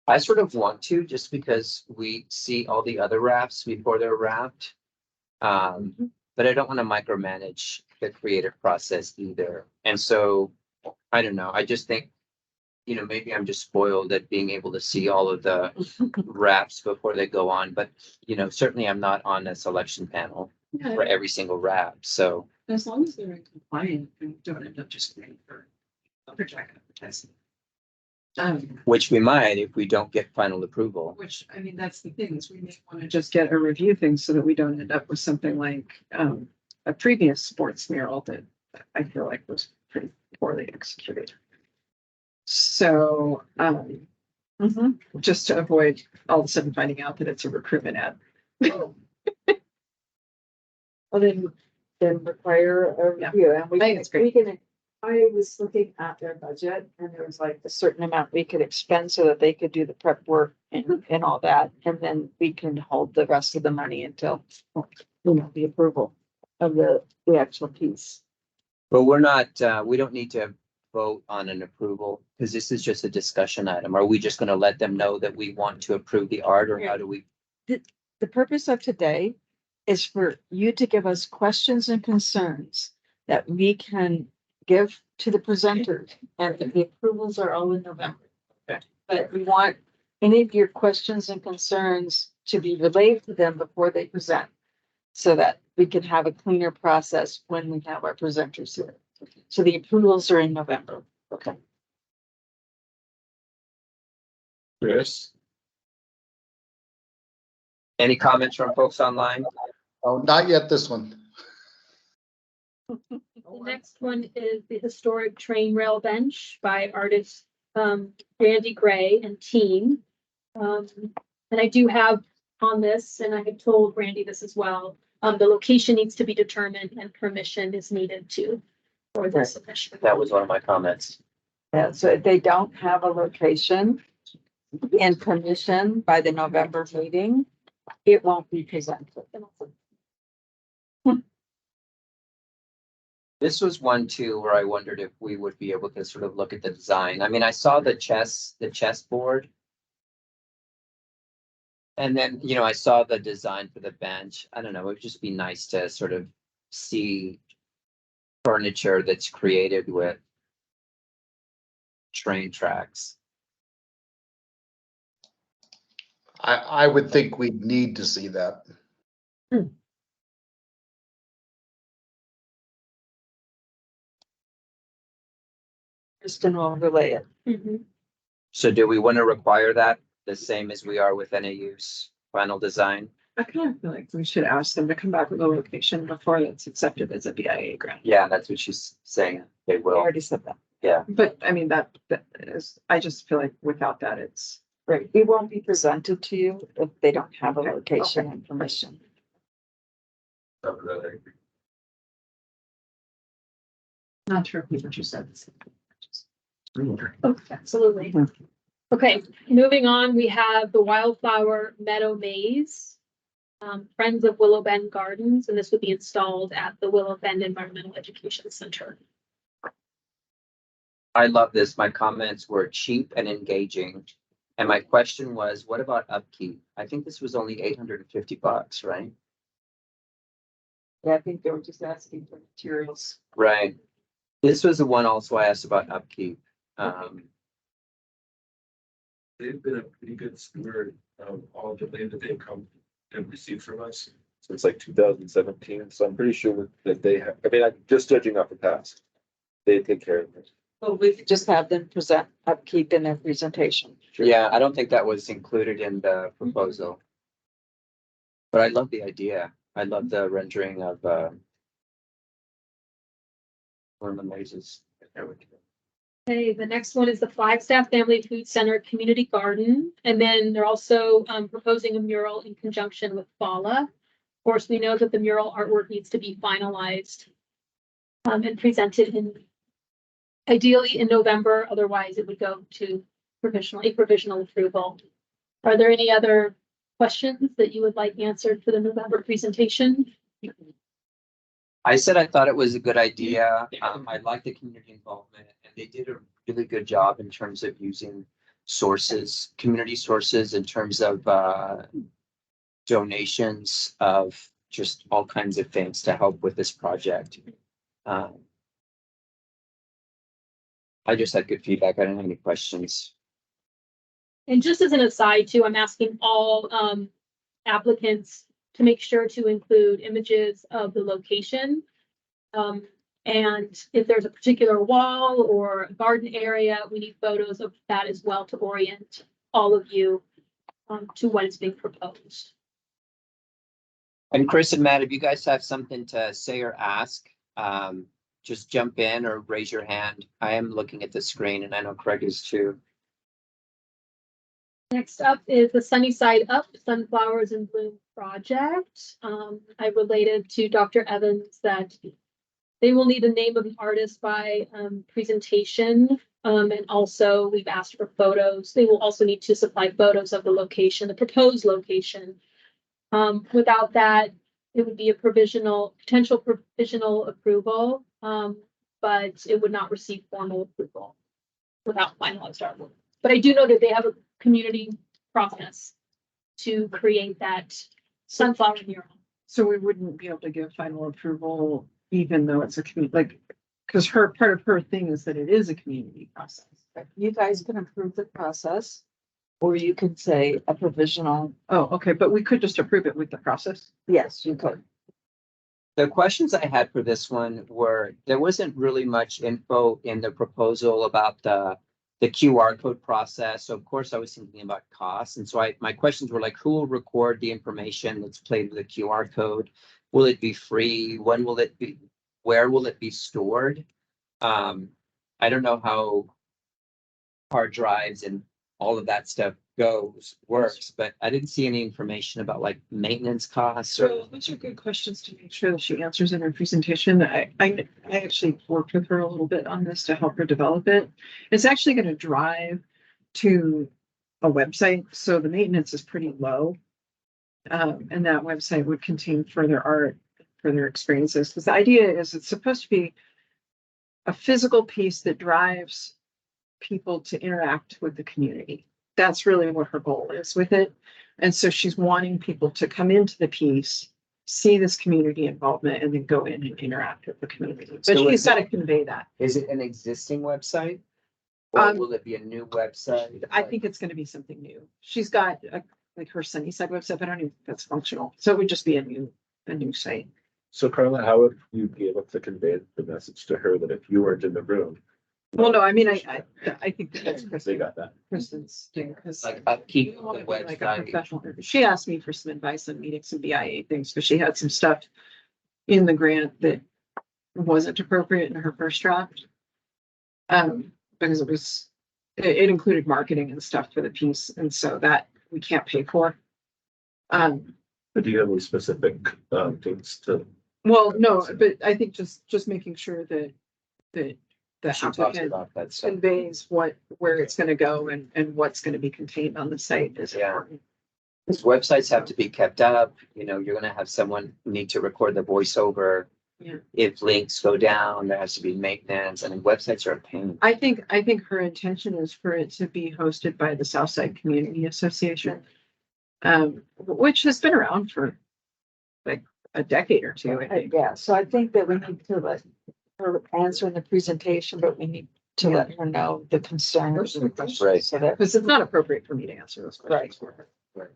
I sort of want to, just because we see all the other wraps before they're wrapped. But I don't want to micromanage the creative process either. And so, I don't know, I just think, maybe I'm just spoiled at being able to see all of the wraps before they go on, but, certainly I'm not on a selection panel for every single wrap, so. As long as they're in compliance and don't end up just waiting for lumberjack advertising. Which we might if we don't get final approval. Which, I mean, that's the thing, is we may want to just get a review thing so that we don't end up with something like a previous sports mural that I feel like was pretty poorly executed. So just to avoid all of a sudden finding out that it's a recruitment ad. Well, then require a review, and I was looking at their budget, and there was like a certain amount we could expend so that they could do the prep work and all that, and then we can hold the rest of the money until the approval of the actual piece. But we're not, we don't need to vote on an approval because this is just a discussion item. Are we just gonna let them know that we want to approve the art or how do we? The purpose of today is for you to give us questions and concerns that we can give to the presenters, and the approvals are all in November. Okay. But we want any of your questions and concerns to be relayed to them before they present, so that we can have a cleaner process when we have our presenters here. So the approvals are in November. Okay. Chris? Any comments from folks online? Oh, not yet this one. The next one is the historic train rail bench by artist Randy Gray and team. And I do have on this, and I have told Randy this as well, the location needs to be determined and permission is needed for this submission. That was one of my comments. Yeah, so if they don't have a location and permission by the November meeting, it won't be presented. This was one too, where I wondered if we would be able to sort of look at the design. I mean, I saw the chessboard. And then, I saw the design for the bench. I don't know, it would just be nice to sort of see furniture that's created with train tracks. I would think we'd need to see that. Kristen will relay it. Mhm. So do we want to require that the same as we are with NAU's final design? I kind of feel like we should ask them to come back with a location before it's accepted as a BIA grant. Yeah, that's what she's saying. They I will. already said that. Yeah. But I mean, that is, I just feel like without that, it's. Right. It won't be presented to you if they don't have a Okay, location okay. and permission. Not sure if what you said. Oh, absolutely. Okay, moving on, we have the Wildflower Meadow Maze. Friends of Willow Bend Gardens, and this would be installed at the Willow Bend Environmental Education Center. I love this. My comments were cheap and engaging. And my question was, what about upkeep? I think this was only $850, right? Yeah, I think they were just asking for materials. Right. This was the one also I asked about upkeep. They've been a pretty good steward of all the land that they've come and received from us since like 2017. So I'm pretty sure that they have, I mean, I'm just judging off the past. They take care of it. Well, we could just have them present upkeep in their presentation. Yeah, I don't think that was included in the proposal. But I love the idea. I love the rendering of one of the mazes. Okay, the next one is the Flagstaff Family Food Center Community Garden. And then they're also proposing a mural in conjunction with FALA. Of course, we know that the mural artwork needs to be finalized and presented ideally in November, otherwise it would go to provisional approval. Are there any other questions that you would like answered for the November presentation? I said I thought it was a good idea. I like the community involvement, and they did a really good job in terms of using sources, community sources, in terms of donations of just all kinds of things to help with this project. I just had good feedback. I didn't have any questions. And just as an aside too, I'm asking all applicants to make sure to include images of the location. And if there's a particular wall or a garden area, we need photos of that as well to orient all of you to what is being proposed. And Chris and Matt, if you guys have something to say or ask, just jump in or raise your hand. I am looking at the screen and I know Craig is too. Next up is the Sunny Side Up Sunflowers in Bloom project. I related to Dr. Evans that they will need the name of the artist by presentation. And also we've asked for photos. They will also need to supply photos of the location, the proposed location. Without that, it would be a potential provisional approval, but it would not receive formal approval without finalized artwork. But I do know that they have a community process to create that sunflower mural. So we wouldn't be able to give final approval, even though it's a community, like, because part of her thing is that it is a community process. You guys can approve the process, or you can say a provisional. Oh, okay, but we could just approve it with the process. Yes, you could. The questions I had for this one were, there wasn't really much info in the proposal about the QR code process. So of course I was thinking about costs. And so my questions were like, who will record the information that's played with the QR code? Will it be free? When will it be? Where will it be stored? I don't know how hard drives and all of that stuff works, but I didn't see any information about like maintenance costs or. So those are good questions to make sure that she answers in her presentation. I actually worked with her a little bit on this to help her develop it. It's actually going to drive to a website, so the maintenance is pretty low. And that website would contain further art, further experiences, because the idea is it's supposed to be a physical piece that drives people to interact with the community. That's really what her goal is with it. And so she's wanting people to come into the piece, see this community involvement, and then go in and interact with the community. But So she's got to convey that. Is it an existing website? Or will it be a new website? I think it's going to be something new. She's got like her Sunnyside website, but I don't even think that's functional. So it would just be a new site. So Carla, how would you be able to convey the message to her that if you weren't in the room? Well, no, I mean, I think that's They Kristen. got that. Kristen's thing, because Like upkeep you of want the to be like a website? professional. She asked me for some advice on meeting some BIA things, because she had some stuff in the grant that wasn't appropriate in her first draft. Because it included marketing and stuff for the piece, and so that we can't pay for. But do you have any specific things to? Well, no, but I think just making sure that the She talks applicant about that stuff. conveys where it's gonna go and what's gonna be contained on the site is Yeah. important. Because websites have to be kept up, you're gonna have someone need to record the voiceover. Yeah. If links go down, there has to be maintenance. I mean, websites are a pain. I think her intention is for it to be hosted by the Southside Community Association. Which has been around for like a decade or two, I think. Yeah, so I think that we need to let her answer in the presentation, but we need to let her know the concerns. Right. So that. Because it's not appropriate for me to answer those questions for her.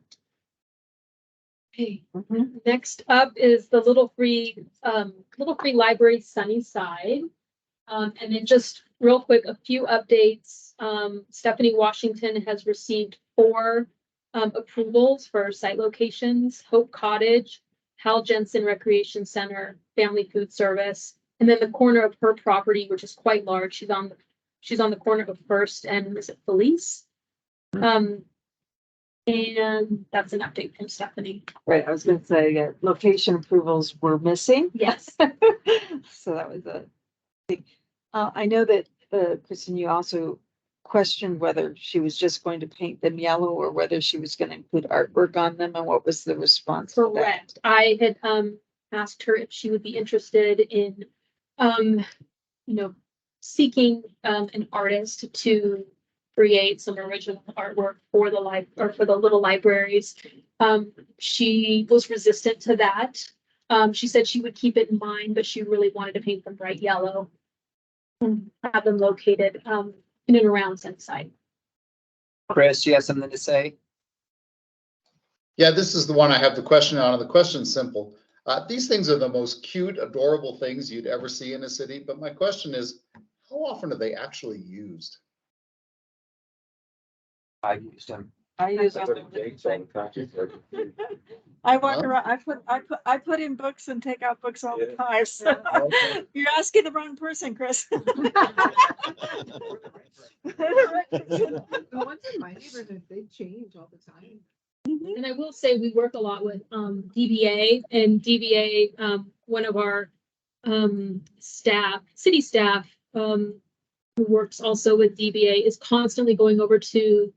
Okay, Mhm. next up is the Little Free Library Sunnyside. And then just real quick, a few updates. Stephanie Washington has received 4 approvals for site locations: Hope Cottage, Hal Jensen Recreation Center, Family Food Service, and then the corner of her property, which is quite large. She's on the corner of First and is it Felice? And that's an update from Stephanie. Right, I was gonna say, location approvals were missing. Yes. So that was a thing. I know that, Kristen, you also questioned whether she was just going to paint them yellow or whether she was gonna include artwork on them, and what was the response to that? Correct. I had asked her if she would be interested in seeking an artist to create some original artwork for the little libraries. She was resistant to that. She said she would keep it in mind, but she really wanted to paint them bright yellow and have them located in and around Sunnyside. Chris, you have something to say? Yeah, this is the one I have the question on, and the question's simple. These things are the most cute, adorable things you'd ever see in a city, but my question is, how often are they actually used? I used them. I use them. I walk Huh? around, I put in books and take out books all the time, so Okay. you're asking the wrong person, Chris. The ones in my neighborhood, they change all the time. And I will say we work a lot with DBA, and DBA, one of our city staff, who works also with DBA, is constantly going over to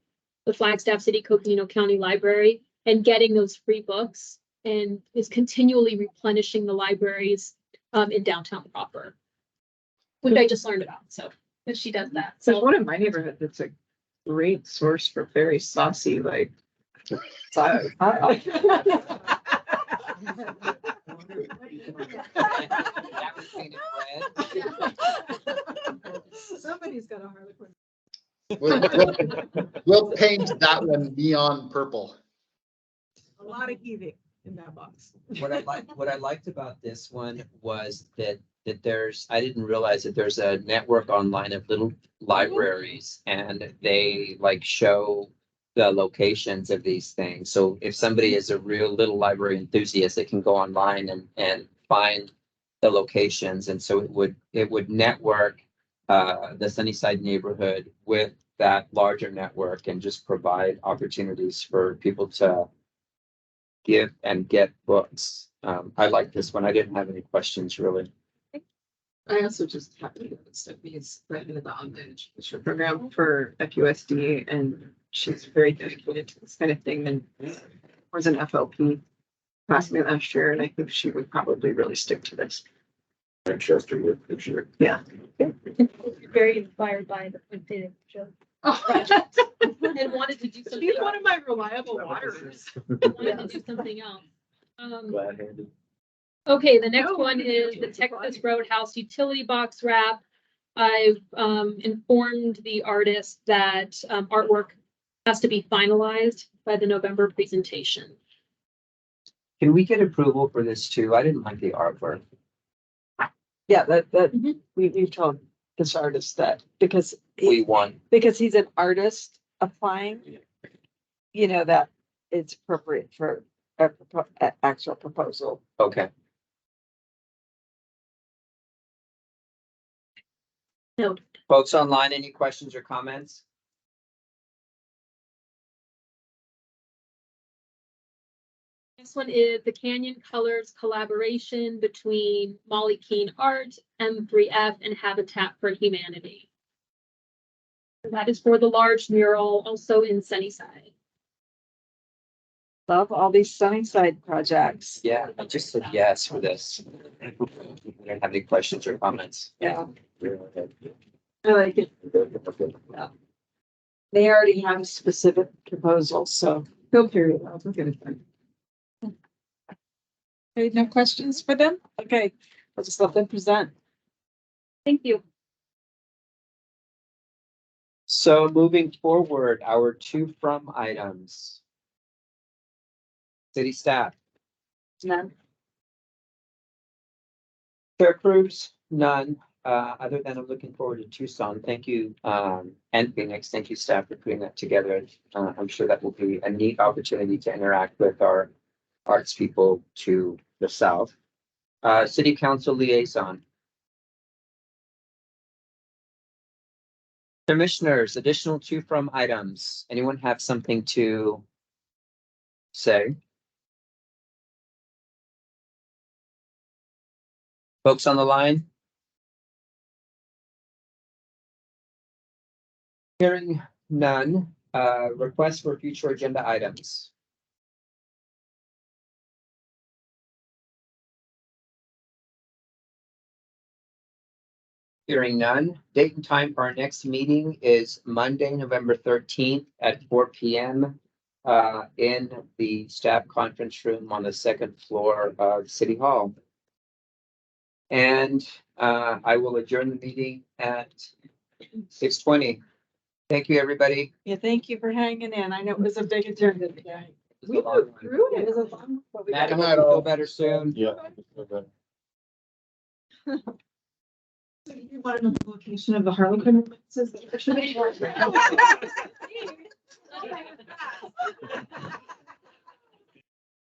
the Flagstaff City Coconino County Library and getting those free books and is continually replenishing the libraries in downtown proper, which I just learned about. So if she does that, There's so one in my neighborhood that's a great source for very saucy, like. Somebody's got a Harlequin. We'll paint that one neon purple. A lot of heaving in that box. What I liked about this one was that I didn't realize that there's a network online of little libraries and they like show the locations of these things. So if somebody is a real little library enthusiast, they can go online and find the locations. And so it would network the Sunnyside neighborhood with that larger network and just provide opportunities for people to give and get books. I like this one. I didn't have any questions really. I also just happened to Stephanie's right into the online education program for FUSD, and she's very dedicated to this kind of thing, and was an FLP class me last year, and I think she would probably really stick to this. Manchester would, for sure. Yeah. very inspired by the Quintet show project and wanted to do something. She's one of my reliable waters. Wanted to do something else. Glad-handed. Okay, the next one is the Texas Roadhouse utility box wrap. I've informed the artist that artwork has to be finalized by the November presentation. Can we get approval for this too? I didn't like the artwork. Yeah, that Mhm. we've told this artist that because We won. because he's an artist applying, you know, that it's appropriate for a actual proposal. Okay. No. Folks online, any questions or comments? This one is the Canyon Colors collaboration between Molly Keene Art, M3F, and Habitat for Humanity. That is for the large mural, also in Sunnyside. Love all these Sunnyside projects. Yeah, I just said yes for this. I don't have any questions or comments. Yeah, I like it. Yeah. They already have specific proposals, so Field period, I'll look at it then. okay, no questions for them? Okay, I'll just let them present. Thank you. So moving forward, our to from items. City staff. None. Fair crews, none, other than I'm looking forward to Tucson. Thank you, and Phoenix. Thank you, staff, for putting that together. I'm sure that will be a neat opportunity to interact with our arts people to the south. City council liaison. Commissioners, additional to from items. Anyone have something to say? Folks on the line? Hearing none, request for future agenda items. Hearing none, date and time for our next meeting is Monday, November 13th at 4 p.m. In the staff conference room on the second floor of City Hall. And I will adjourn the meeting at 6:20. Thank you, everybody. Yeah, thank you for hanging in. I know it was a big agenda today. It was a long one. Through it. It was a long. but we Matt, I got- hope you feel better soon. Yeah. You want to know the location of the Harlequin?